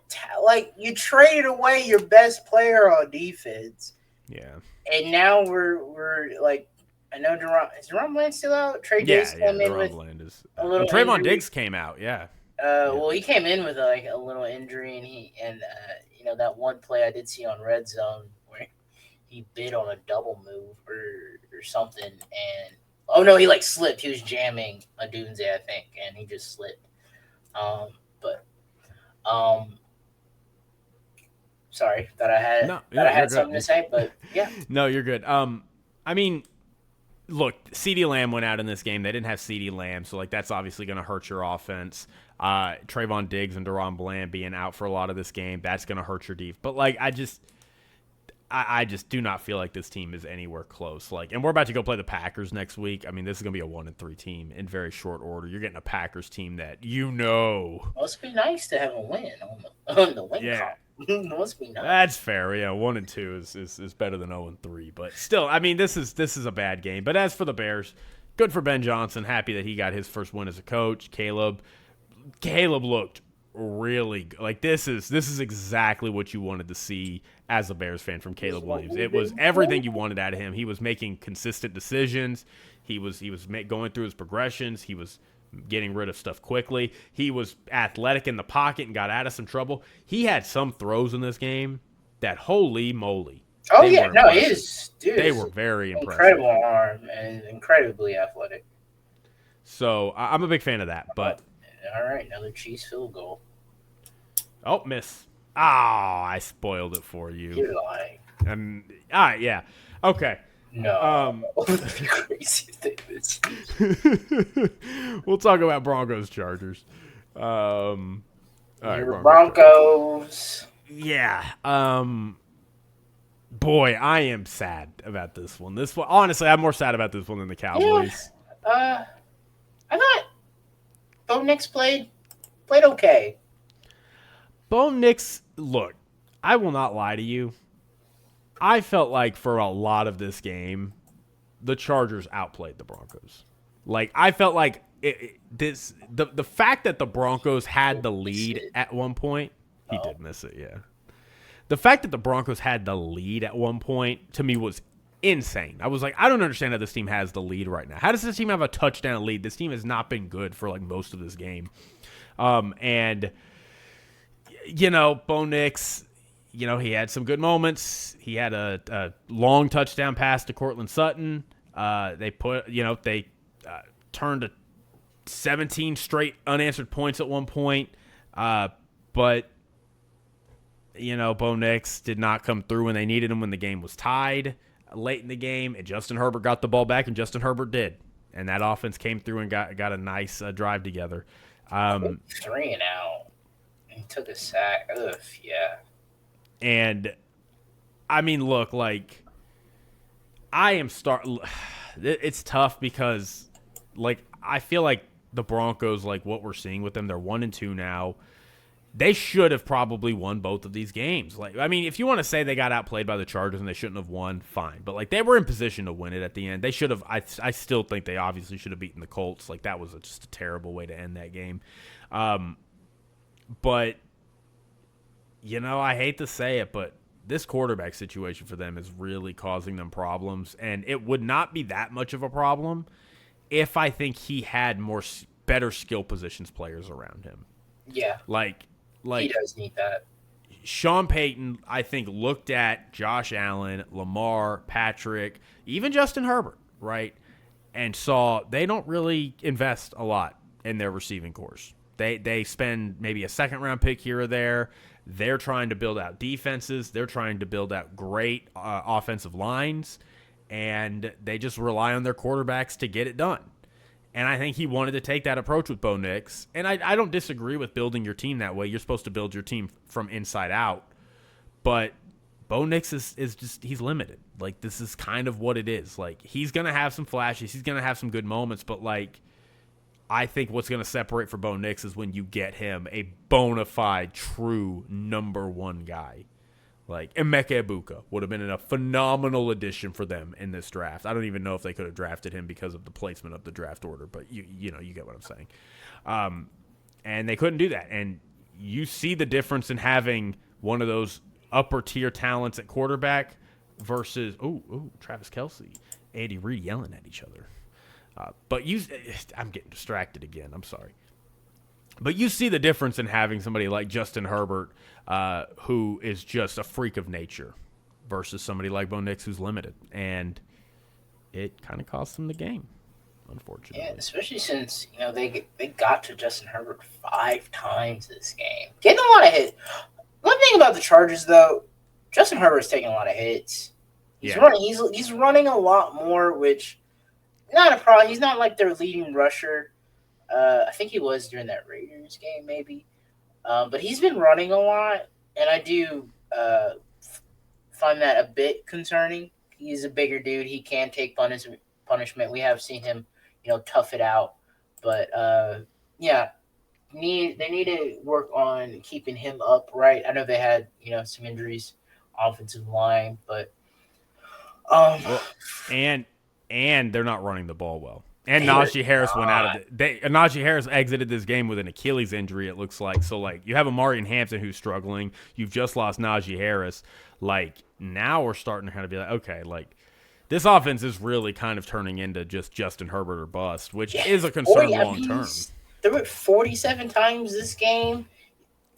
you traded away your best player on defense. Yeah. And now we're I know is Deron Bland still out? Trey Davis came in with Bland is a little Trayvon injury. Diggs came out, yeah. Well, he came in with a little injury, and that one play I did see on Red Zone where he bid on a double move or something, and oh no, he slipped. He was jamming a Dunze, I think, and he just slipped. Sorry, thought I had something to say, but yeah. No, you're good. I mean, look, CeeDee Lamb went out in this game. They didn't have CeeDee Lamb, so that's obviously going to hurt your offense. Trayvon Diggs and Deron Bland being out for a lot of this game, that's going to hurt your defense. But I just do not feel like this team is anywhere close. And we're about to go play the Packers next week. I mean, this is going to be a 1-3 team in very short order. You're getting a Packers team that Must be nice to have a win on the win column. Must be nice. That's fair. Yeah, 1-2 is better than 0-3. But still, I mean, this is a bad game. But as for the Bears, good for Ben Johnson. Happy that he got his first win as a coach. Caleb looked really like this is exactly what you wanted to see as a Bears fan from Caleb Williams. It was everything you wanted out of him. He was making consistent decisions. He was going through his progressions. He was getting rid of stuff quickly. He was athletic in the pocket and got out of some trouble. He had some throws in this game that holy moly. Oh yeah, no, he is, dude. They were very impressive. Incredible arm and incredibly athletic. So I'm a big fan of that. But all right, another Chiefs field goal. Oh, miss. I spoiled it for you. You're lying. All right, yeah. Okay. No. Crazy statements. We'll talk about Broncos Chargers. All right, Broncos. Yeah. Boy, I am sad about this one. Honestly, I'm more sad about this one than the Cowboys. Yeah. I thought Bo Nix played okay. Bo Nix, look, I will not lie to you. I felt like for a lot of this game, the Chargers outplayed the Broncos. Like, I felt like the fact that the Broncos had the lead at one point, he did miss it, yeah. The fact that the Broncos had the lead at one point, to me, was insane. I was like, I don't understand how this team has the lead right now. How does this team have a touchdown lead? This team has not been good for, like, most of this game. And, you know, Bo Nix, you know, he had some good moments. He had a long touchdown pass to Cortland Sutton. They turned to 17 straight unanswered points at one point. But, you know, Bo Nix did not come through when they needed him when the game was tied late in the game. And Justin Herbert got the ball back, and Justin Herbert did. And that offense came through and got a nice drive together. 3 and out. He took a sack. Ugh, yeah. And, I mean, look, like, it's tough because, like, I feel like the Broncos, like, what we're seeing with them, they're 1-2 now. They should have probably won both of these games. Like, I mean, if you want to say they got outplayed by the Chargers and they shouldn't have won, fine. But, like, they were in position to win it at the end. They should have. I still think they obviously should have beaten the Colts. Like, that was just a terrible way to end that game. But, you know, I hate to say it, but this quarterback situation for them is really causing them problems. And it would not be that much of a problem if I think he had better skill positions players around him. Yeah. Like he does need that. Sean Payton, I think, looked at Josh Allen, Lamar, Patrick, even Justin Herbert, right, and saw they don't really invest a lot in their receiving corps. They spend maybe a second-round pick here or there. They're trying to build out defenses. They're trying to build out great offensive lines, and they just rely on their quarterbacks to get it done. And I think he wanted to take that approach with Bo Nix. And I don't disagree with building your team that way. You're supposed to build your team from inside out. But Bo Nix is just, he's limited. Like, this is kind of what it is. Like, he's going to have some flashes. He's going to have some good moments. But, like, I think what's going to separate for Bo Nix is when you get him a bona fide, true number one guy. Like, Emeka Egbuka would have been a phenomenal addition for them in this draft. I don't even know if they could have drafted him because of the placement of the draft order, but you know, you get what I'm saying. And they couldn't do that. And you see the difference in having one of those upper-tier talents at quarterback versus, Travis Kelce, Andy Reid yelling at each other. I'm getting distracted again. I'm sorry. But you see the difference in having somebody like Justin Herbert, who is just a freak of nature, versus somebody like Bo Nix who's limited. And it kind of cost them the game, unfortunately. Yeah, especially since, you know, they got to Justin Herbert 5 times this game. Getting a lot of hits. One thing about the Chargers, though, Justin Herbert's taking a lot of hits. He's running a lot more, which not a problem. He's not like their leading rusher. I think he was during that Raiders game, maybe. But he's been running a lot, and I do find that a bit concerning. He's a bigger dude. He can take punishment. We have seen him, you know, tough it out. But, they need to work on keeping him upright. I know they had, you know, some injuries, offensive line, but and they're not running the ball well. And They were Najee Harris went out not. of Najee Harris exited this game with an Achilles injury, it looks like. So, like, you have Amari Hampton who's struggling. You've just lost Najee Harris. Like, now we're starting to kind of be like, okay, like, this offense is really kind of turning into just Justin Herbert or bust, which is a concern long term. Threw it 47 times this game.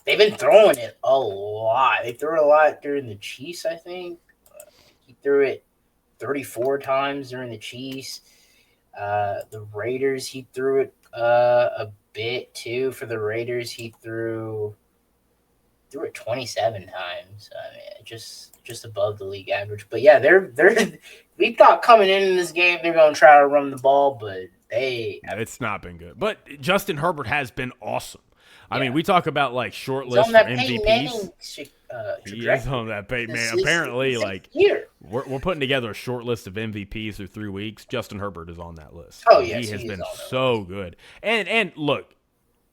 They've been throwing it a lot. They threw it a lot during the Chiefs, I think. He threw it 34 times during the Chiefs. The Raiders, he threw it a bit too. For the Raiders, he threw it 27 times. I mean, just above the league average. But yeah, they're we thought coming in this game they're going to try to run the ball, but it's not been good. But Justin Herbert has been awesome. I mean, we talk about like short list for MVPs. He is on that Peyton Manning. Apparently, like we're putting together a short list of MVPs through 3 weeks. Justin Herbert is on that list. Oh yes, he has been so good. And look,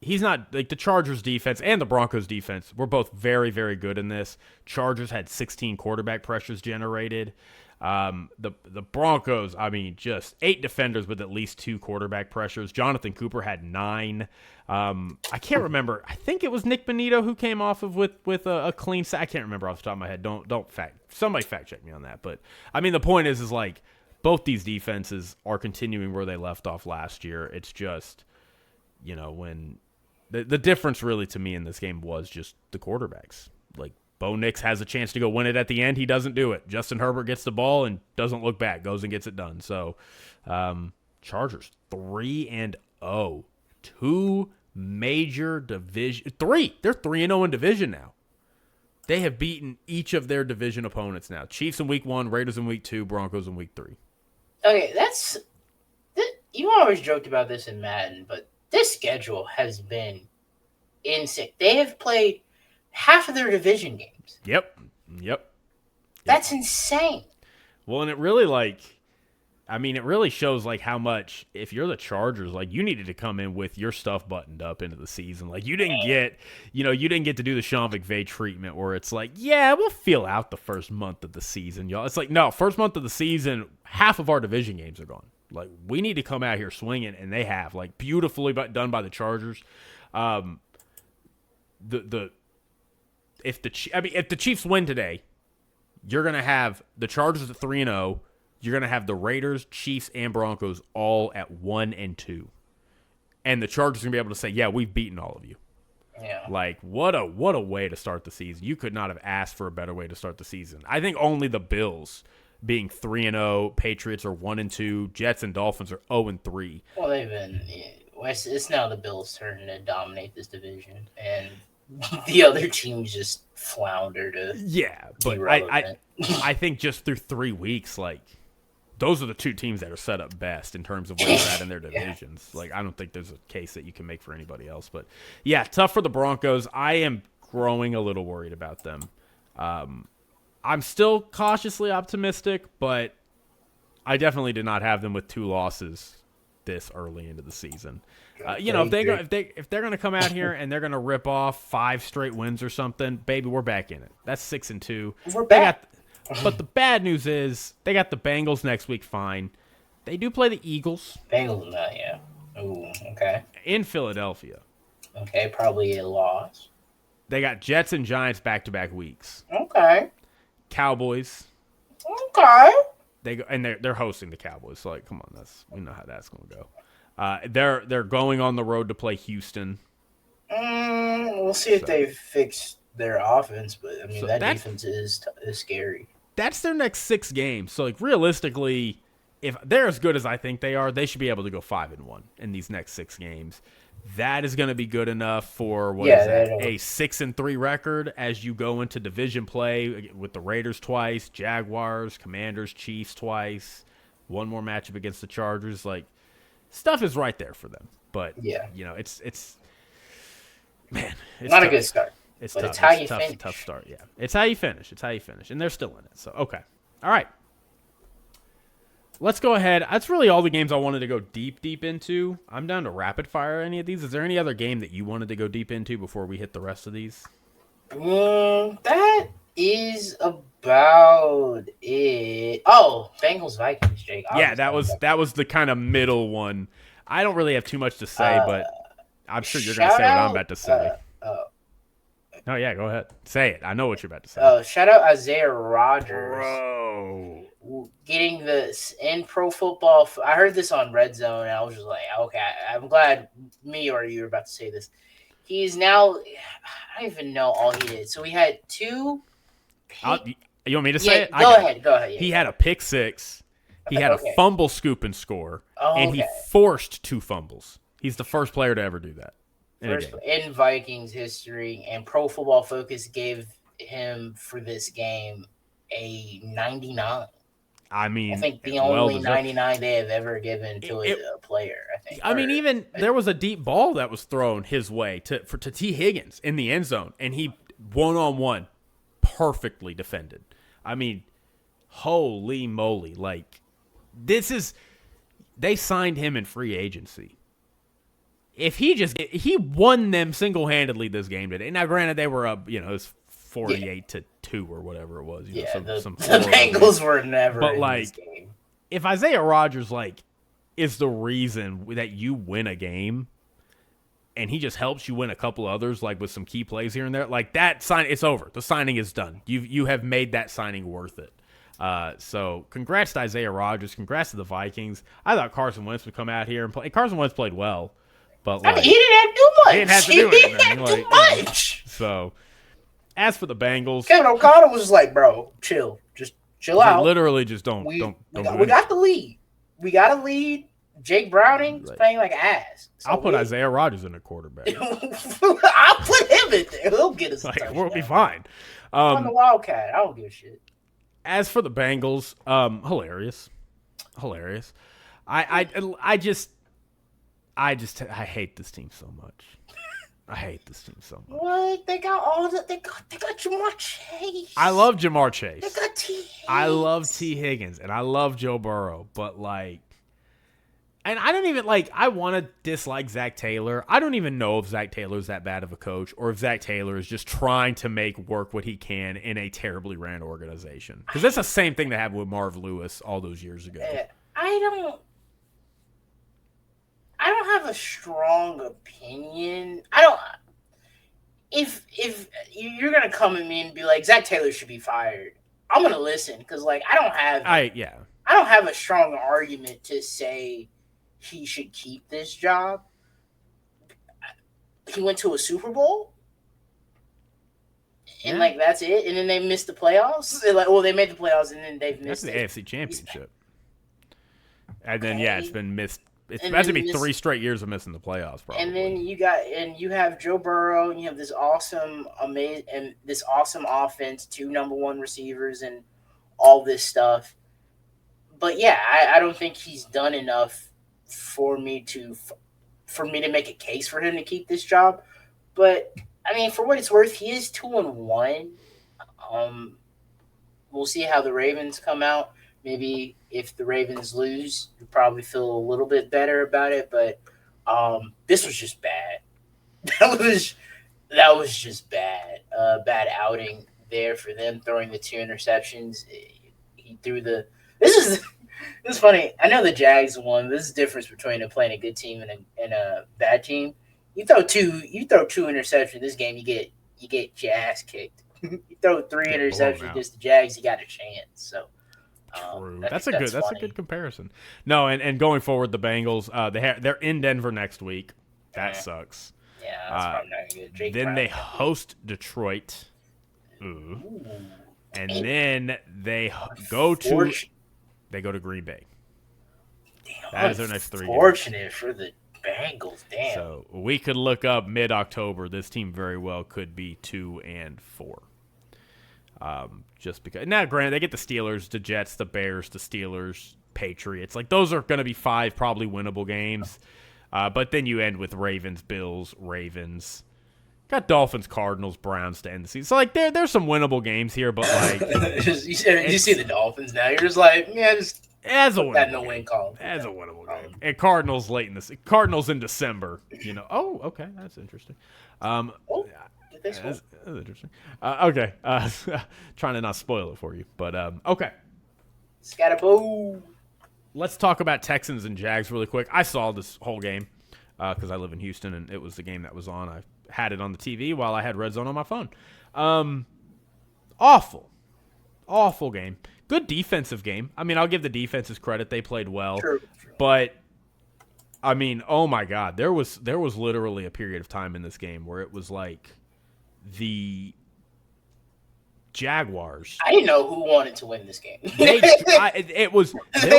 he's not like the Chargers defense and the Broncos defense. We're both very, very good in this. Chargers had 16 quarterback pressures generated. The Broncos, I mean, just 8 defenders with at least 2 quarterback pressures. Jonathan Cooper had 9. I can't remember. I think it was Nick Bonito who came off of with a clean sack. I can't remember off the top of my head. Somebody fact check me on that. But I mean, the point is like both these defenses are continuing where they left off last year. It's just, when the difference really to me in this game was just the quarterbacks. Like, Bo Nix has a chance to go win it at the end. He doesn't do it. Justin Herbert gets the ball and doesn't look back. Goes and gets it done. So, Chargers 3-0. 2 major division. 3. They're 3-0 in division now. They have beaten each of their division opponents now. Chiefs in week 1, Raiders in week 2, Broncos in week 3. Okay, you always joked about this in Madden, but this schedule has been insane. They have played half of their division games. Yep. That's insane. Well, and it really it really shows like how much, if you're the Chargers, like you needed to come in with your stuff buttoned up into the season. Like you didn't get to do the Sean McVay treatment where it's like, yeah, we'll feel out the first month of the season, y'all. It's like, no, first month of the season, half of our division games are gone. Like we need to come out here swinging, and they have, like, beautifully done by the Chargers. If the Chiefs win today, you're gonna have the Chargers at 3-0. You're going to have the Raiders, Chiefs, and Broncos all at 1-2. And the Chargers are going to be able to say, yeah, we've beaten all of you. Yeah. Like, what a way to start the season. You could not have asked for a better way to start the season. I think only the Bills being 3-0, Patriots are 1-2, Jets and Dolphins are 0-3. Well, it's now the Bills' turn to dominate this division, and the other teams just flounder to but I think just through 3 weeks, like, those are the 2 teams that are set up best in terms of where they're at in their divisions. Like, I don't think there's a case that you can make for anybody else. But, yeah, tough for the Broncos. I am growing a little worried about them. I'm still cautiously optimistic, but I definitely did not have them with 2 losses this early into the season. If they're going to come out here and they're going to rip off 5 straight wins or something, baby, we're back in it. That's 6-2. We're back. But the bad news is they got the Bengals next week. Fine, they do play the Eagles. Bengals, yeah. Ooh, okay. In Philadelphia. Okay, probably a loss. They got Jets and Giants back-to-back weeks. Okay. Cowboys. Okay. They're hosting the Cowboys. So, like, come on, we know how that's going to go. They're going on the road to play Houston. We'll see if they fix their offense, but I mean that defense is scary. That's their next 6 games. So, like, realistically, if they're as good as I think they are, they should be able to go 5-1 in these next 6 games. That is going to be good enough for a 6-3 record as you go into division play with the Raiders twice, Jaguars, Commanders, Chiefs twice, one more matchup against the Chargers. Like, stuff is right there for them. But it's man, it's not tough. a good start. It's but tough. It's how it's you tough, finish. Tough start. Yeah, it's how you finish. And they're still in it. So okay, all right. Let's go ahead. That's really all the games I wanted to go deep into. I'm down to rapid fire any of these. Is there any other game that you wanted to go deep into before we hit the rest of these? That is about it. Oh, Bengals Vikings, Jake. I was Yeah, just talking that was the kind of middle one. I don't really have too much to say, about. but I'm sure you're going to Shout say what I'm out. about to say. Oh yeah, go ahead. Say it. I know what you're about to say. Shout out Isaiah Rogers Bro. getting this in pro football. I heard this on Red Zone, and I was just like, okay, I'm glad me or you were about to say this. He's now, I don't even know all he did. So we had two. You want me to say Yeah, it? go ahead. Go ahead. Yeah, He go had ahead. a pick six. He had a Okay. fumble, scoop, and score, and he Okay. forced 2 fumbles. He's the first player to ever do that in a First game. in Vikings history, and Pro Football Focus gave him for this game a 99. I mean, I think the well only deserved. 99 they have ever given to a player. I think. I mean, even there was a deep ball that was thrown his way to T. Higgins in the end zone, and he 1-on-1 perfectly defended. I mean, holy moly! Like they signed him in free agency. If he won them single handedly this game today. Now, granted, they were up, it was 48-2 or whatever it was. Yeah, the some Bengals were never But in like, this game. if Isaiah Rogers is the reason that you win a game, and he just helps you win a couple others, like with some key plays here and there, like that sign, it's over. The signing is done. You have made that signing worth it. So congrats to Isaiah Rogers. Congrats to the Vikings. I thought Carson Wentz would come out here and play. Carson Wentz played well, but I mean, he didn't have to do much. He didn't have to do anything. He didn't have to do much. So, as for the Bengals, Kevin O'Connell was just like, bro, chill. Just chill out. Literally just don't. We do got the lead. We got a lead. Jake Browning's playing like ass. So I'll put Isaiah Rogers in a quarterback. I'll put him in there. He'll get us a touchdown. We'll be fine. On the Wildcat. I don't give a shit. As for the Bengals, hilarious. I hate this team so much. I hate this team so much. What? They got they got Jamar Chase. I love Jamar Chase. They got T. Higgins. I love T. Higgins and I love Joe Burrow, but and I don't even I want to dislike Zach Taylor. I don't even know if Zach Taylor's that bad of a coach or if Zach Taylor is just trying to make work what he can in a terribly ran organization. Because that's the same thing that happened with Marv Lewis all those years ago. I don't have a strong opinion. If you're gonna come at me and be like Zach Taylor should be fired, I'm gonna listen because I don't have a strong argument to say he should keep this job. He went to a Super Bowl, and that's it. And then they missed the playoffs. They made the playoffs, and then they've missed the AFC Championship. And then it's been missed. It's about to be 3 straight years of missing the playoffs, probably. And then you have Joe Burrow, and you have this awesome offense, 2 number 1 receivers, and all this stuff. But yeah, I don't think he's done enough for me to make a case for him to keep this job. But I mean, for what it's worth, he is 2-1. We'll see how the Ravens come out. Maybe if the Ravens lose, you probably feel a little bit better about it. But this was just bad. That was just bad. Bad outing there for them, throwing the 2 interceptions. He threw the. This is funny. I know the Jags won. This is the difference between playing a good team and a bad team. You throw two interceptions this game, you get your ass kicked. You throw 3 interceptions against the Jags, you got a chance. So. True. That's a good comparison. No, and going forward, the Bengals they're in Denver next week. That sucks. Yeah, that's probably not good. Jake then Brown they host Detroit. Ooh. And then they go to Green Bay. Damn, that is their next 3 games. Fortunate for the Bengals. Damn. So we could look up mid-October. This team very well could be 2-4. Just because now, granted, they get the Steelers, the Jets, the Bears, the Steelers, Patriots. Those are going to be 5 probably winnable games. But then you end with Ravens, Bills, Ravens. Got Dolphins, Cardinals, Browns to end the season. So there's some winnable games here, but you see the Dolphins now. You're just like, yeah, just as a winnable win column. As a winnable game. And Cardinals Cardinals in December. Oh, okay, that's interesting. they scored. That's interesting. Okay. Trying to not spoil it for you. But, okay. Scatterboo. Let's talk about Texans and Jags really quick. I saw this whole game because I live in Houston, and it was the game that was on. I had it on the TV while I had Red Zone on my phone. Awful game. Good defensive game. I mean, I'll give the defenses credit. They played well. True. But, I mean, oh, my God. There was literally a period of time in this game where it was like the Jaguars. I didn't know who wanted to win this game. They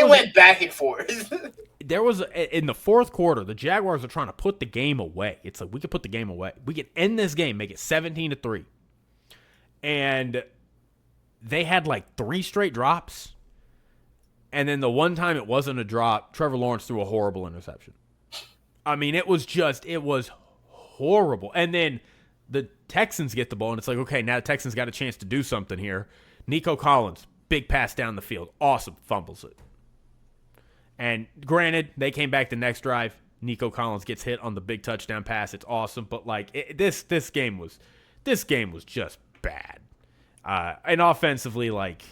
went back and forth. There was in the fourth quarter, the Jaguars are trying to put the game away. It's like we could put the game away. We could end this game, make it 17-3, and they had like 3 straight drops. And then the one time it wasn't a drop, Trevor Lawrence threw a horrible interception. I mean, it was horrible. And then the Texans get the ball, and it's like, okay, now the Texans got a chance to do something here. Nico Collins, big pass down the field. Awesome. Fumbles it. And granted, they came back the next drive. Nico Collins gets hit on the big touchdown pass. It's awesome. But, like, this game was just bad. And offensively, like,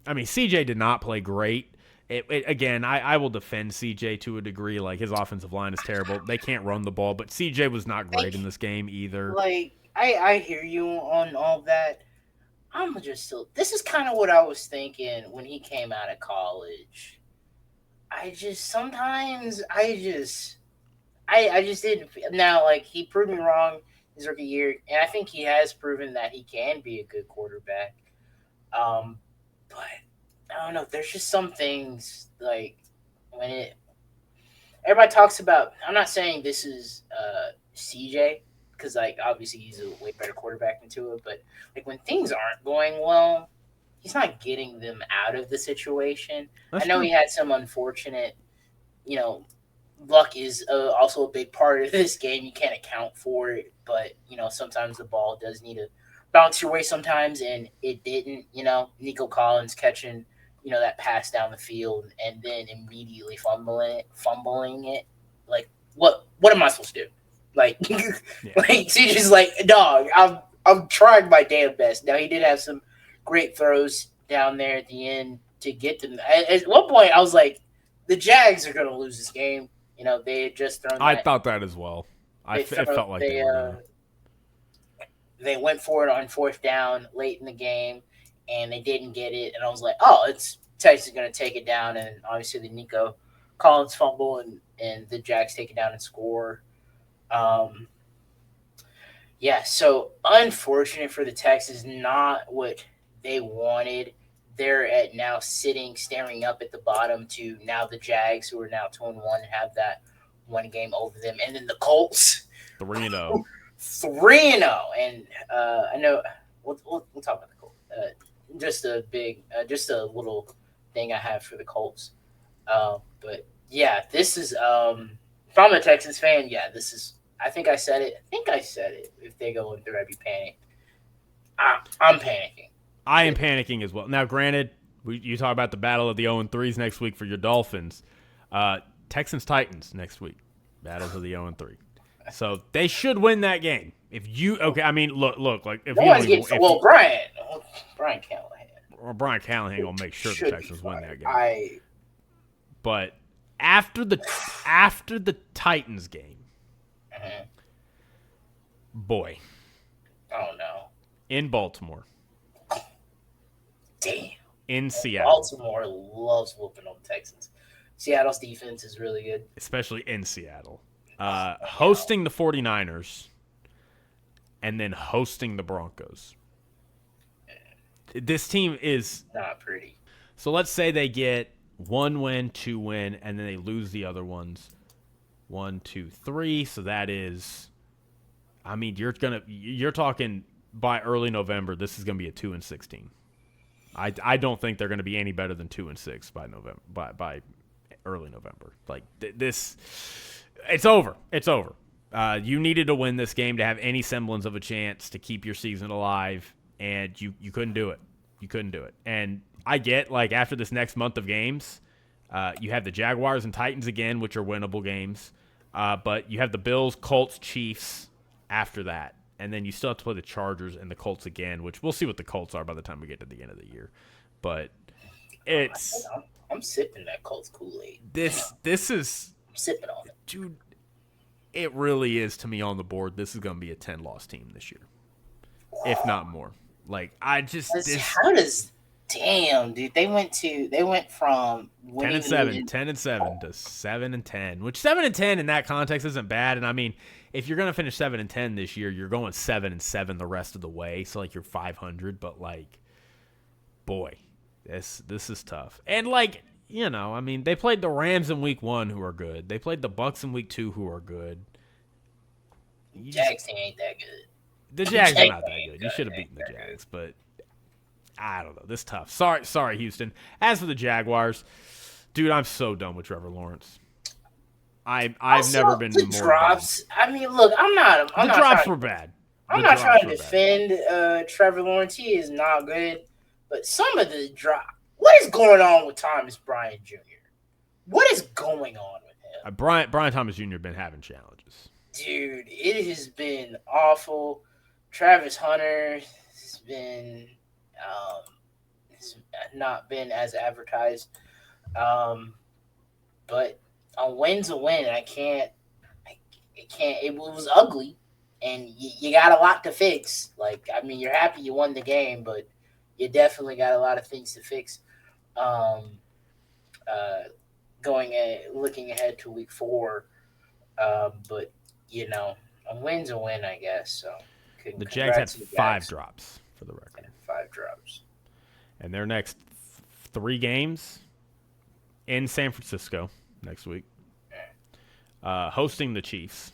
I mean, CJ did not play great. Again, I will defend CJ to a degree. Like, his offensive line is terrible. They can't run the ball, but CJ was not great in this game either. Like, I hear you on all that. I'm just still. This is kind of what I was thinking when he came out of college. I just didn't. Now, like, he proved me wrong his rookie year, and I think he has proven that he can be a good quarterback. But I don't know. There's just some things like when everybody talks about. I'm not saying this is CJ because, like, obviously he's a way better quarterback than Tua, but like when things aren't going well, he's not getting them out of the situation. I know he had some unfortunate, luck is also a big part of this game. You can't account for it, but sometimes the ball does need to bounce your way sometimes, and it didn't. Nico Collins catching that pass down the field and then immediately fumbling it. Like, what am I supposed to do? Like, like CJ's like, dog, I'm trying my damn best. Now he did have some great throws down there at the end to get them. At one point, I was like, the Jags are going to lose this game. They had just thrown. I thought that as well. It felt like they were. They went for it on 4th down late in the game, and they didn't get it. And I was like, oh, it's Texas going to take it down. And obviously the Nico Collins fumble and the Jags take it down and score. So unfortunate for the Texans, not what they wanted. They're at now staring up at the bottom to now the Jags, who are now 2-1, have that one game over them. And then the Colts. 3-0. 3-0. And I know we'll talk about the Colts. Just a little thing I have for the Colts. But yeah, this is if I'm a Texans fan, this is. I think I said it. If they go in through, I'd be panicking. I'm panicking. I am panicking as well. Now, granted, you talk about the battle of the 0-3s next week for your Dolphins. Texans-Titans next week. Battles of the 0-3. So they should win that game. If you look like if Brian Callahan. Brian Callahan gonna make sure the Texans win that game. But after the Titans game, boy, oh no, in Baltimore, damn, in Seattle, Baltimore loves whooping on the Texans. Seattle's defense is really good, especially in Seattle. Hosting the 49ers and then hosting the Broncos. This team is not pretty. So let's say they get 1 win, 2 win, and then they lose the other ones. 1, 2, 3. So that is, I mean, you're talking by early November. This is gonna be a 2-6 team. I don't think they're gonna be any better than 2-6 by November. By early November, like this. It's over. You needed to win this game to have any semblance of a chance to keep your season alive, and you couldn't do it. And I get, like, after this next month of games, you have the Jaguars and Titans again, which are winnable games. But you have the Bills, Colts, Chiefs after that. and then you still have to play the Chargers and the Colts again, which we'll see what the Colts are by the time we get to the end of the year. But it's I'm sipping that Colts Kool-Aid. this is I'm sipping on it, dude. It really is to me on the board. This is going to be a 10-loss team this year, if not more. Like damn, dude. They went from 10-7 to 7-10, which 7-10 in that context isn't bad. And I mean, if you're gonna finish 7-10 this year, you're going 7-7 the rest of the way. So like you're 500, but like, boy, this is tough. And like, you know, I mean, they played the Rams in week 1, who are good. They played the Bucks in week 2, who are good. Jags team ain't that good. The Jags are not that good. You should have beaten the Jags, but I don't know. This is tough. Sorry, Houston. As for the Jaguars, dude, I'm so done with Trevor Lawrence. I've never been the more drops. Done. I mean, look, the drops were bad. I'm not trying to defend Trevor Lawrence. He is not good, but some of the drop. What is going on with Thomas Bryant Jr.? What is going on with him? Brian Thomas Jr. been having challenges. Dude, it has been awful. Travis Hunter has not been as advertised. But a win's a win. I can't. It was ugly, and you got a lot to fix. Like, I mean, you're happy you won the game, but you definitely got a lot of things to fix. Looking ahead to week 4, but you know, a win's a win, I guess. So the Jags had 5 drops for the record. 5 drops, and their next 3 games in San Francisco next week, hosting the Chiefs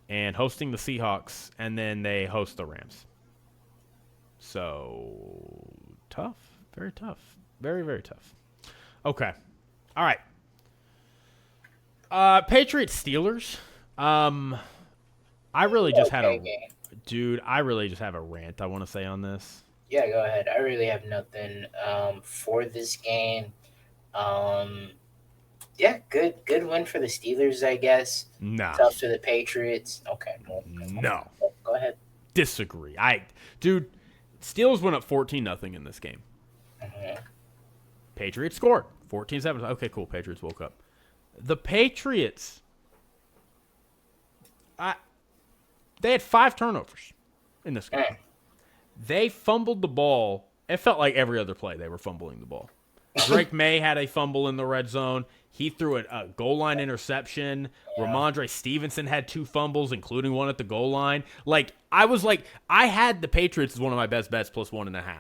and hosting the Seahawks, and then they host the Rams. So tough, very tough, very, very tough. Okay, all right. Patriots Steelers. I really just had a game. Dude, I really just have a rant I want to say on this. Yeah, go ahead. I really have nothing for this game. Yeah, good win for the Steelers, I guess. No. Tough for the Patriots. Okay. No. Go ahead. Disagree. Dude, Steelers went up 14-0 in this game. Mm-hmm. Patriots scored 14-7. Okay, cool. Patriots woke up. The Patriots, they had 5 turnovers in this game. They fumbled the ball. It felt like every other play they were fumbling the ball. Drake May had a fumble in the red zone. He threw a goal line interception. Yeah. Ramondre Stevenson had 2 fumbles, including one at the goal line. I had the Patriots as one of my best bets plus 1.5.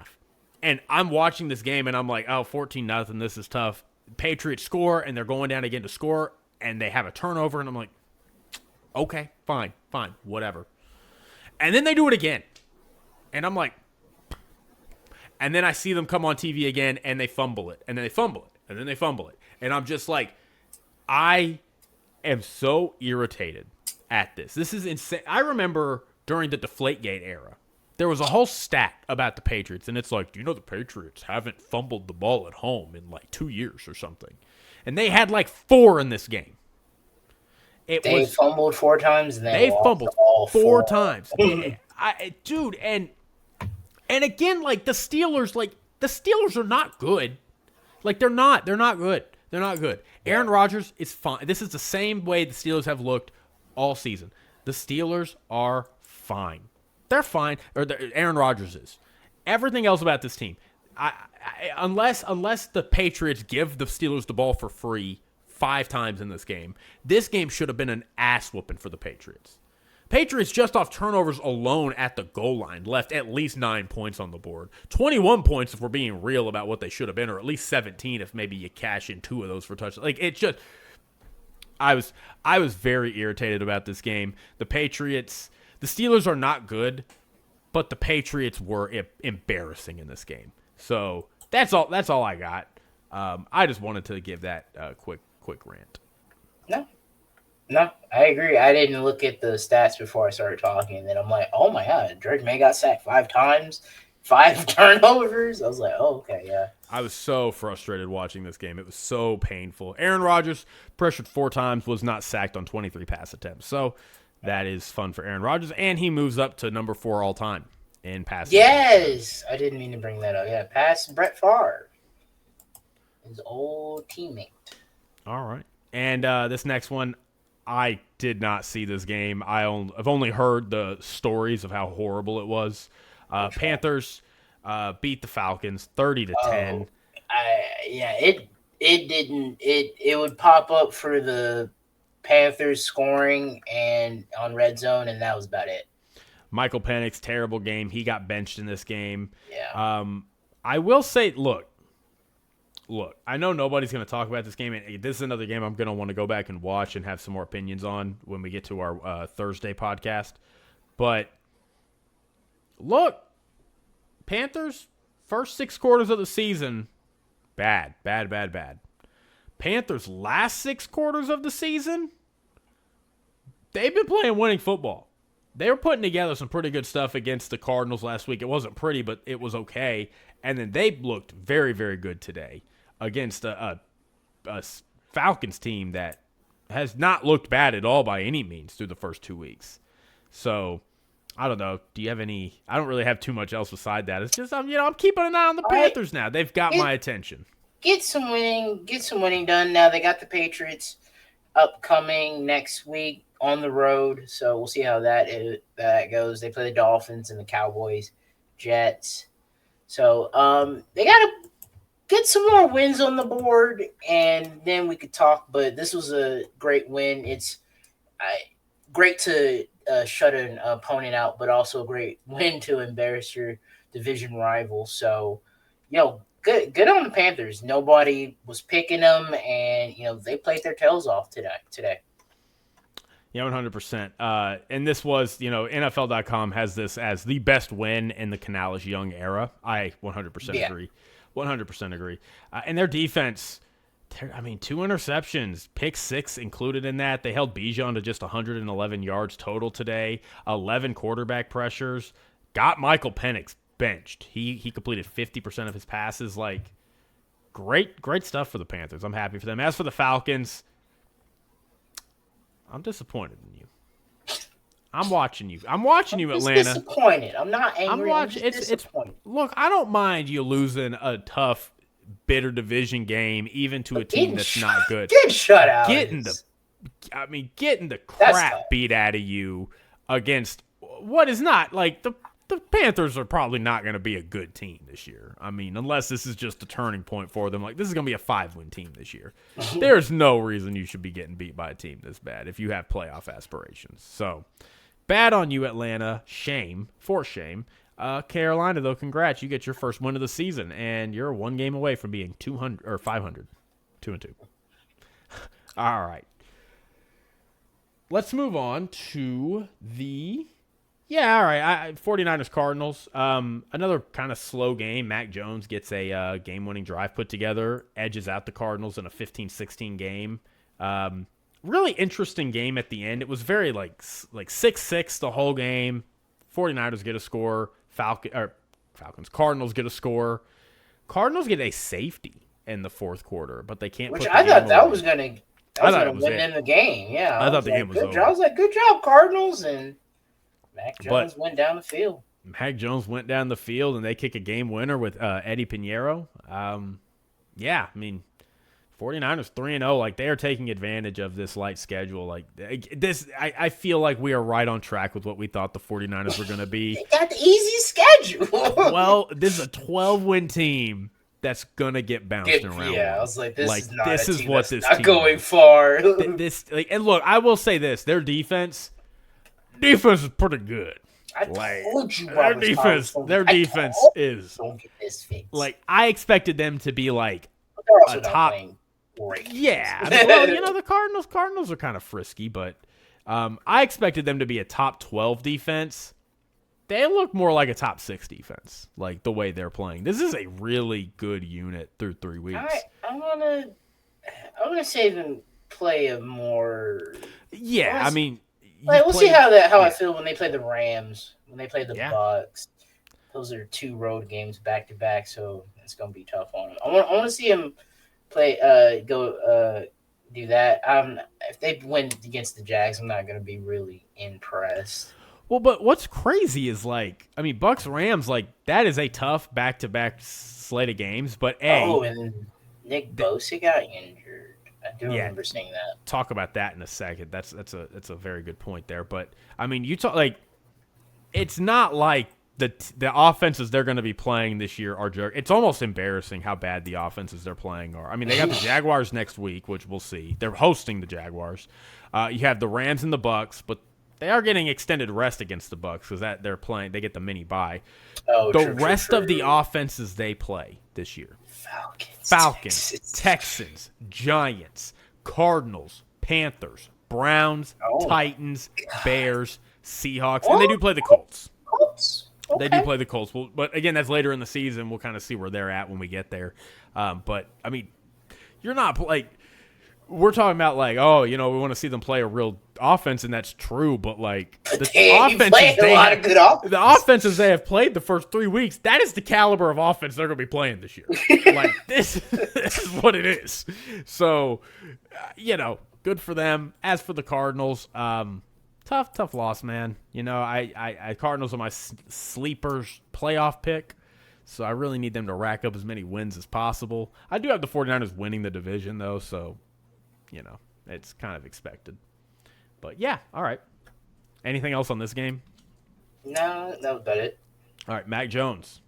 And I'm watching this game, and I'm like, 14-0, this is tough. Patriots score, and they're going down again to score, and they have a turnover, and I'm like, okay, fine, whatever. And then they do it again. And I'm like, and then I see them come on TV again, and they fumble it, and then they fumble it, and then they fumble it. And I'm just like, I am so irritated at this. This is insane. I remember during the Deflategate era, there was a whole stat about the Patriots, and it's like, do you know the Patriots haven't fumbled the ball at home in like 2 years or something? And they had like 4 in this game. They fumbled 4 times, and they fumbled all 4 times. Dude, and again, like the Steelers are not good. Like they're not good. They're not good. Aaron Rodgers is fine. This is the same way the Steelers have looked all season. The Steelers are fine. They're fine. Aaron Rodgers is. Everything else about this team, unless the Patriots give the Steelers the ball for free 5 times in this game should have been an ass whooping for the Patriots. Patriots just off turnovers alone at the goal line left at least 9 points on the board. 21 points if we're being real about what they should have been, or at least 17 if maybe you cash in 2 of those for touchdowns. Like it just, I was very irritated about this game. The Steelers are not good, but the Patriots were embarrassing in this game. So that's all I got. I just wanted to give that quick rant. No, I agree. I didn't look at the stats before I started talking, and then I'm like, oh my god, Drake May got sacked 5 times, 5 turnovers. I was like, oh, okay, yeah. I was so frustrated watching this game. It was so painful. Aaron Rodgers pressured 4 times, was not sacked on 23 pass attempts. So That is fun for Aaron Rodgers, and he moves up to number 4 all time in passing touchdowns. Yes, I didn't mean to bring that up. Yeah, past Brett Favre, his old teammate. All right. And this next one, I did not see this game. I've only heard the stories of how horrible it was. Panthers beat the Falcons 30-10. It would pop up for the Panthers scoring and on red zone, and that was about it. Michael Penix, terrible game. He got benched in this game. Yeah. I will say, look, I know nobody's going to talk about this game. And this is another game I'm going to want to go back and watch and have some more opinions on when we get to our Thursday podcast. But look, Panthers, first 6 quarters of the season, bad. Panthers, last 6 quarters of the season, they've been playing winning football. They were putting together some pretty good stuff against the Cardinals last week. It wasn't pretty, but it was okay. And then they looked very, very good today against a Falcons team that has not looked bad at all by any means through the first 2 weeks. So, I don't know. Do you have any – I don't really have too much else beside that. It's just, I'm keeping an eye on the Panthers now. They've got my attention. Get some winning done now. They got the Patriots upcoming next week on the road, so we'll see how that goes. They play the Dolphins and the Cowboys, Jets. So they got to get some more wins on the board, and then we could talk. But this was a great win. It's great to shut an opponent out, but also a great win to embarrass your division rival. So, good on the Panthers. Nobody was picking them, and they played their tails off today. Yeah, 100%. And this was, NFL.com has this as the best win in the Canales-Young era. I 100% agree. 100% agree. And their defense, 2 interceptions, pick 6 included in that. They held Bijan to just 111 yards total today, 11 quarterback pressures, got Michael Penix benched. He completed 50% of his passes. Great stuff for the Panthers. I'm happy for them. As for the Falcons, I'm disappointed in you. I'm watching you. I'm watching you, Atlanta. Disappointed. I'm not angry. I'm just disappointed. Look, I don't mind you losing a tough, bitter division game, even to a team that's not good. Get shut out. Getting the crap beat out of you against what is not the Panthers are probably not going to be a good team this year. Unless this is just a turning point for them. This is going to be a 5-win team this year. There's no reason you should be getting beat by a team this bad if you have playoff aspirations. So, bad on you, Atlanta. Shame. Carolina, though, congrats. You get your first win of the season, and you're 1 game away from being 200 or 500. 2-2. All right. Let's move on to the... Yeah, all right. 49ers Cardinals. Another kind of slow game. Mac Jones gets a game-winning drive put together, edges out the Cardinals in a 15-16 game. Really interesting game at the end. It was very like 6-6 the whole game. 49ers get a score. Cardinals get a score. Cardinals get a safety in the fourth quarter, but they can't. Which I thought that was going to win in the game. Yeah, I thought the game was over. I was like, good job, Cardinals, and Mac Jones went down the field. Mac Jones went down the field, and they kick a game winner with Eddie Pinheiro. 49ers 3-0. They are taking advantage of this light schedule. I feel like we are right on track with what we thought the 49ers were going to be. They got the easy schedule. Well, this is a 12-win team that's going to get bounced around. Yeah, I was like, this is what this this not team going far. And look, I will say this. Their defense is pretty good. I told you their defense is don't get this fixed. I expected them to be they're also a top. Great. Yeah, the Cardinals are kind of frisky, but I expected them to be a top 12 defense. They look more like a top 6 defense, the way they're playing. This is a really good unit through 3 weeks. I'm gonna say them play a more. Yeah, we'll see how I feel when they play the Rams, when they play the Bucks. Those are 2 road games back to back, so it's gonna be tough on them. I want to see him play do that. If they win against the Jags, I'm not gonna be really impressed. Well, but what's crazy is Bucks Rams, that is a tough back-to-back slate of games. But Oh, and Nick th- Bosa got injured. I do yeah, remember seeing that. talk about that in a second. That's a very good point there. But I mean, you talk it's not like the offenses they're going to be playing this year are jerk. It's almost embarrassing how bad the offenses they're playing are. I mean, they got the Jaguars next week, which we'll see. They're hosting the Jaguars. You have the Rams and the Bucks, but they are getting extended rest against the Bucks because that they're playing. They get the mini bye. Oh, The true, rest true, of the true. offenses they play this year: Falcons, Texans, Giants, Cardinals, Panthers, Browns, Oh, Titans, God. Bears, Seahawks, and they Oh, do play the Colts. Colts. They do Okay. play the Colts, but again, that's later in the season. We'll kind of see where they're at when we get there. But I mean, you're not we're talking about we want to see them play a real offense, and that's true. But the You played a lot of good offense. the offenses they have played the first 3 weeks, that is the caliber of offense they're going to be playing this year. This is what it is. So, good for them. As for the Cardinals, tough loss, man. I Cardinals are my sleepers playoff pick, so I really need them to rack up as many wins as possible. I do have the 49ers winning the division, though, so, it's kind of expected. But, yeah, all right. Anything else on this game? No, that was about it. All right, Mac Jones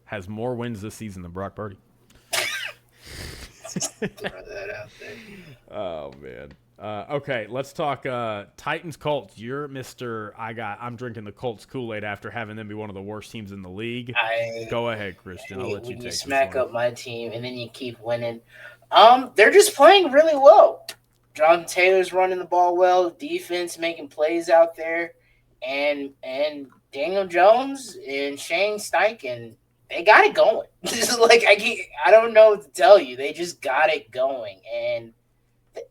has more wins this season than Brock Purdy. Throw that out there. Oh, man. Okay, let's talk Titans Colts. You're I'm drinking the Colts Kool-Aid after having them be one of the worst teams in the league. Go ahead, Christian. I'll let you When take you this smack one. up my team and then you keep winning, they're just playing really well. John Taylor's running the ball well, defense making plays out there, and Daniel Jones and Shane Steichen, they got it going. I don't know what to tell you. They just got it going. And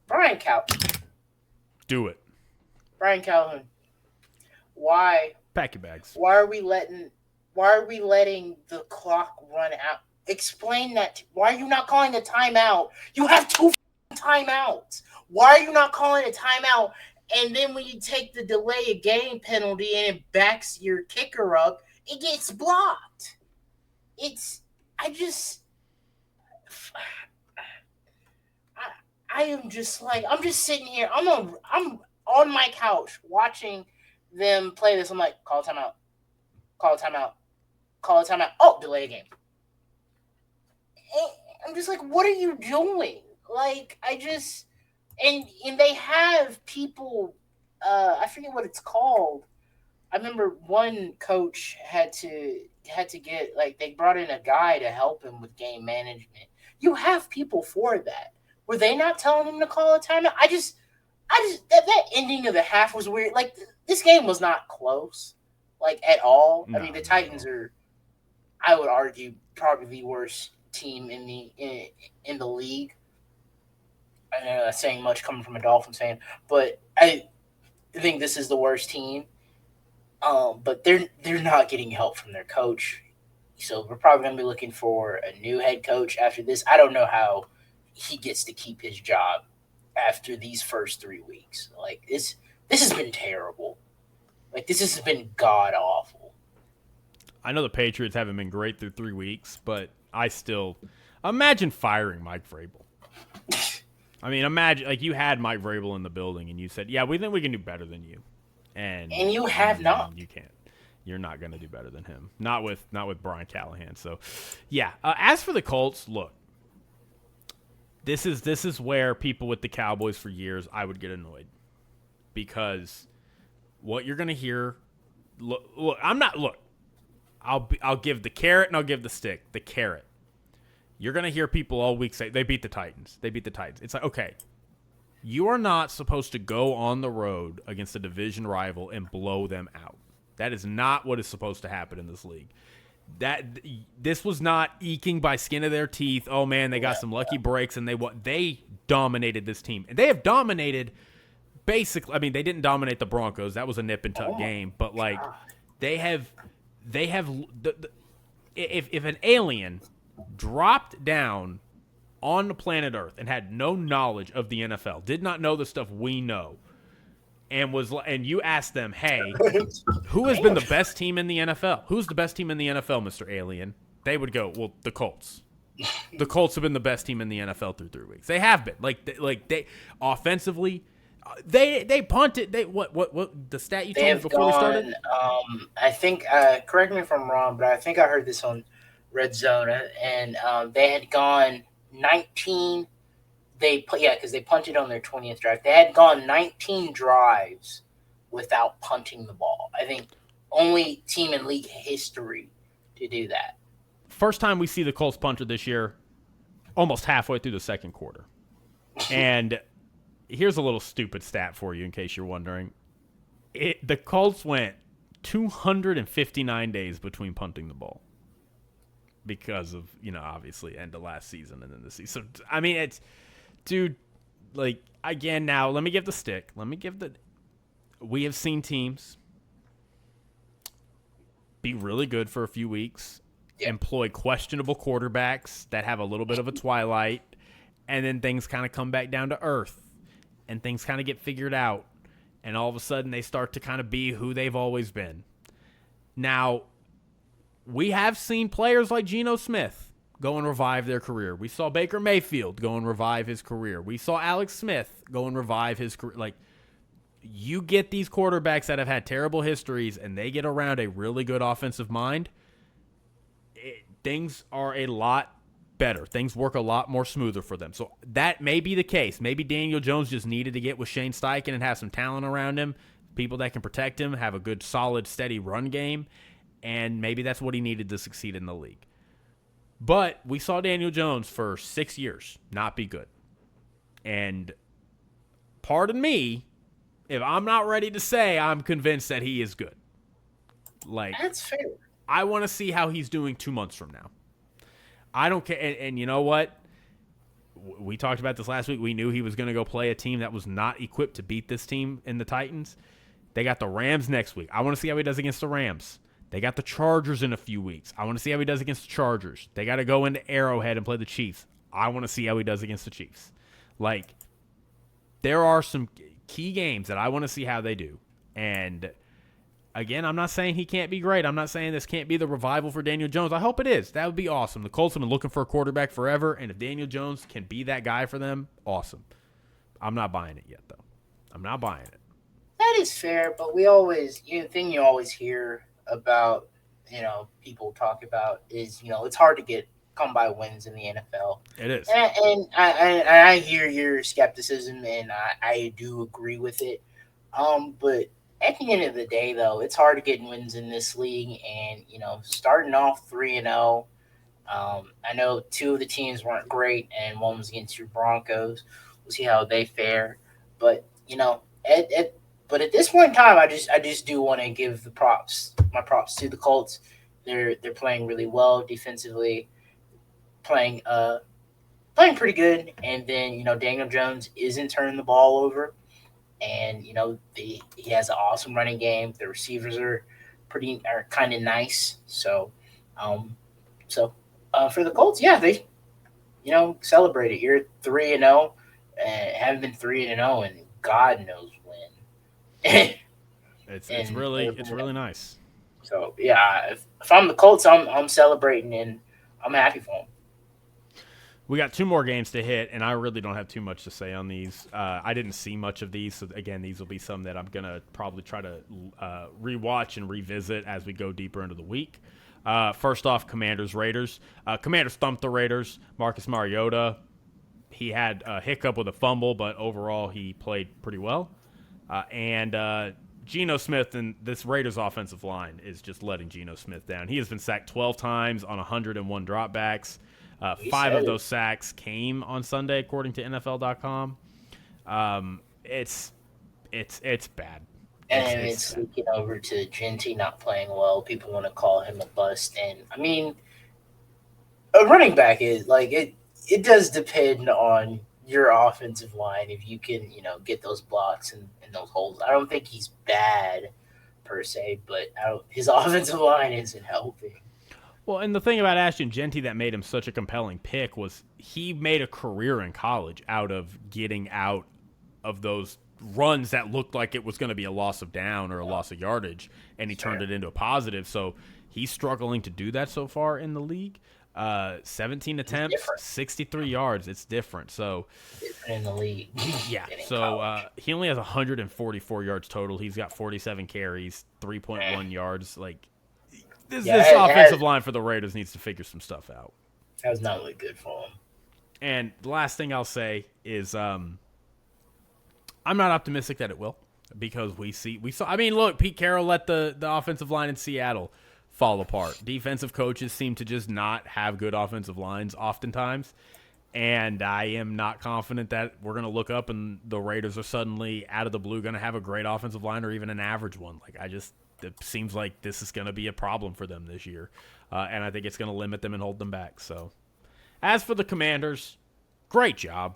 Brian Calvin, Do it. why Pack your bags. why are we letting the clock run out? Explain that. Why are you not calling a timeout? You have two timeouts. Why are you not calling a timeout? And then when you take the delay of game penalty and it backs your kicker up, it gets blocked. I am just I'm just sitting here. I'm on my couch watching them play this. I'm like, call a timeout. Call a timeout. Call a timeout. Oh, delay a game. And I'm just like, what are you doing? And they have people. I forget what it's called. I remember one coach had to get they brought in a guy to help him with game management. You have people for that. Were they not telling him to call a timeout? I just that ending of the half was weird. This game was not close, at all. No, I mean, the Titans are, I would argue, probably the worst team in the league. I know that's saying much coming from a Dolphins fan, but I think this is the worst team. But they're not getting help from their coach, so we're probably going to be looking for a new head coach after this. I don't know how he gets to keep his job after these first 3 weeks. This has been terrible. This has been god awful. I know the Patriots haven't been great through 3 weeks, but I still imagine firing Mike Vrabel. I mean, imagine you had Mike Vrabel in the building and you said, "Yeah, we think we can do better than you," and you have not. You can't. You're not going to do better than him. Not with Brian Callahan. So, yeah. As for the Colts, look, this is where people with the Cowboys for years I would get annoyed because what you're going to hear. Look, I'm not. Look, I'll give the carrot and I'll give the stick. The carrot. You're going to hear people all week say, they beat the Titans. They beat the Titans. It's like, okay, you are not supposed to go on the road against a division rival and blow them out. That is not what is supposed to happen in this league. This was not eking by skin of their teeth. Oh, man, they got some lucky breaks, and they dominated this team. And they have dominated basically – I mean, they didn't dominate the Broncos. That was a nip-and-tuck game. But, they have if an alien – dropped down on the planet Earth and had no knowledge of the NFL, did not know the stuff we know, and you asked them, hey, who has been the best team in the NFL? Who's the best team in the NFL, Mr. Alien? They would go, well, the Colts. The Colts have been the best team in the NFL through 3 weeks. They have been. They offensively, they punted. They what the stat you told me before we started? I think correct me if I'm wrong, but I think I heard this on Red Zone, and they had gone 19. Because they punted on their 20th drive. They had gone 19 drives without punting the ball. I think only team in league history to do that. First time we see the Colts punter this year, almost halfway through the second quarter. And here's a little stupid stat for you in case you're wondering. The Colts went 259 days between punting the ball because of, obviously end of last season and then the season. So, I mean, it's, dude, again, now let me give the stick. We have seen teams be really good for a few weeks, employ questionable quarterbacks that have a little bit of a twilight, and then things kind of come back down to earth and things kind of get figured out. And all of a sudden they start to kind of be who they've always been. Now, we have seen players like Geno Smith go and revive their career. We saw Baker Mayfield go and revive his career. We saw Alex Smith go and revive his career. You get these quarterbacks that have had terrible histories and they get around a really good offensive mind, things are a lot better. Things work a lot more smoother for them. So that may be the case. Maybe Daniel Jones just needed to get with Shane Steichen and have some talent around him, people that can protect him, have a good, solid, steady run game, and maybe that's what he needed to succeed in the league. But we saw Daniel Jones for 6 years not be good. And pardon me if I'm not ready to say I'm convinced that he is good. That's fair. I want to see how he's doing 2 months from now. I don't care. And you know what? We talked about this last week. We knew he was going to go play a team that was not equipped to beat this team in the Titans. They got the Rams next week. I want to see how he does against the Rams. They got the Chargers in a few weeks. I want to see how he does against the Chargers. They got to go into Arrowhead and play the Chiefs. I want to see how he does against the Chiefs. There are some key games that I want to see how they do. And again, I'm not saying he can't be great. I'm not saying this can't be the revival for Daniel Jones. I hope it is. That would be awesome. The Colts have been looking for a quarterback forever, and if Daniel Jones can be that guy for them, awesome. I'm not buying it yet, though. I'm not buying it. That is fair, but we always, the thing you always hear about, people talk about is, it's hard to come by wins in the NFL. It is. And I hear your skepticism, and I do agree with it. But at the end of the day, though, it's hard to get wins in this league, and starting off 3-0. I know 2 of the teams weren't great, and one was against your Broncos. We'll see how they fare, but at this point in time, I just do want to give my props to the Colts. They're playing really well defensively, playing pretty good, and then Daniel Jones isn't turning the ball over. And he has an awesome running game. The receivers are kind of nice. So, for the Colts, yeah, they celebrate it. You're 3-0, and haven't been 3-0, and God knows when. It's really nice. So yeah, if I'm the Colts, I'm celebrating and I'm happy for them. We got 2 more games to hit, and I really don't have too much to say on these. I didn't see much of these, so again, these will be some that I'm going to probably try to rewatch and revisit as we go deeper into the week. First off, Commanders-Raiders. Commanders thumped the Raiders. Marcus Mariota, he had a hiccup with a fumble, but overall he played pretty well. And Geno Smith and this Raiders offensive line is just letting Geno Smith down. He has been sacked 12 times on 101 dropbacks. 5 of those sacks came on Sunday, according to NFL.com. It's bad. And it's leaking over to Genty not playing well. People want to call him a bust. And, I mean, a running back is, it does depend on your offensive line if you can, get those blocks and those holes. I don't think he's bad per se, but his offensive line isn't helping. Well, and the thing about Ashton Genty that made him such a compelling pick was he made a career in college out of getting out of those runs that looked like it was going to be a loss of down or a loss of yardage, and he turned it into a positive. So he's struggling to do that so far in the league. 17 attempts, 63 yards. It's different. So different in the league. Yeah. So he only has 144 yards total. He's got 47 carries, 3.1 yards. Like this offensive line for the Raiders needs to figure some stuff out. That was not really good for him. And the last thing I'll say is I'm not optimistic that it will, because we saw. I mean, look, Pete Carroll let the offensive line in Seattle fall apart. Defensive coaches seem to just not have good offensive lines oftentimes, and I am not confident that we're going to look up and the Raiders are suddenly out of the blue going to have a great offensive line or even an average one. It seems like this is going to be a problem for them this year, and I think it's going to limit them and hold them back. So, as for the Commanders, great job.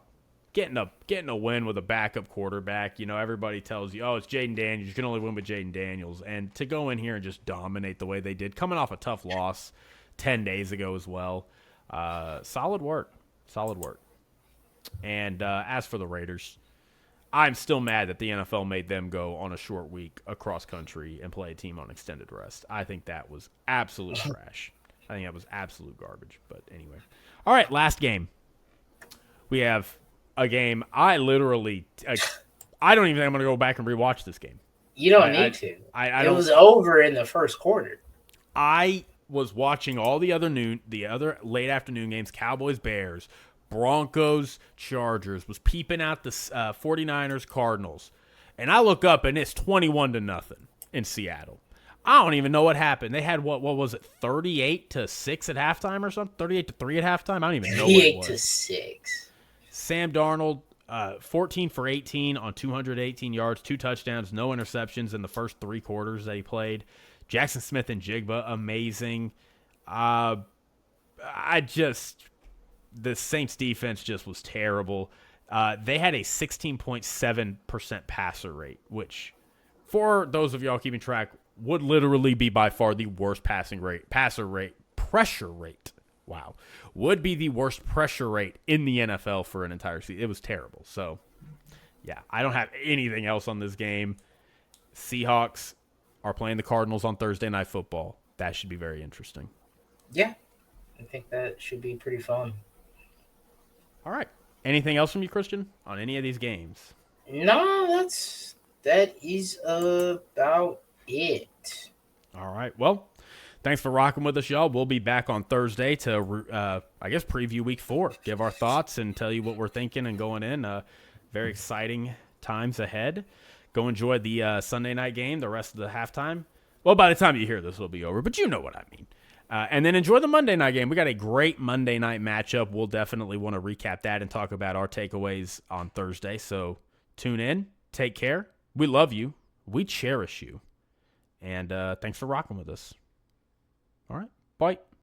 Getting a win with a backup quarterback. You know, everybody tells you, oh, it's Jaden Daniels. You can only win with Jaden Daniels. And to go in here and just dominate the way they did, coming off a tough loss 10 days ago as well. Solid work. And as for the Raiders, I'm still mad that the NFL made them go on a short week across country and play a team on extended rest. I think that was absolute trash. I think that was absolute garbage. But anyway. All right, last game. We have a game I don't even think I'm going to go back and rewatch this game. You don't need to. It was over in the first quarter. I was watching all the other late afternoon games, Cowboys, Bears, Broncos, Chargers, was peeping out the 49ers, Cardinals. And I look up and it's 21-0 in Seattle. I don't even know what happened. They had what was it, 38-6 at halftime or something? 38-3 at halftime? I don't even know what it was. 38-6. Sam Darnold, 14 for 18 on 218 yards, 2 touchdowns, no interceptions in the first 3 quarters that he played. Jackson Smith and Jigba, amazing. The Saints defense just was terrible. They had a 16.7% passer rate, which for those of y'all keeping track would literally be by far the worst pressure rate. Wow. Would be the worst pressure rate in the NFL for an entire season. It was terrible. So, yeah, I don't have anything else on this game. Seahawks are playing the Cardinals on Thursday Night Football. That should be very interesting. Yeah, I think that should be pretty fun. All right. Anything else from you, Christian, on any of these games? No, that is about it. All right. Well, thanks for rocking with us, y'all. We'll be back on Thursday to, preview Week 4, give our thoughts and tell you what we're thinking and going in. Very exciting times ahead. Go enjoy the Sunday night game, the rest of the halftime. Well, by the time you hear this, it'll be over, but you know what I mean. And then enjoy the Monday night game. We got a great Monday night matchup. We'll definitely want to recap that and talk about our takeaways on Thursday. So tune in. Take care. We love you. We cherish you. And thanks for rocking with us. All right. Bye.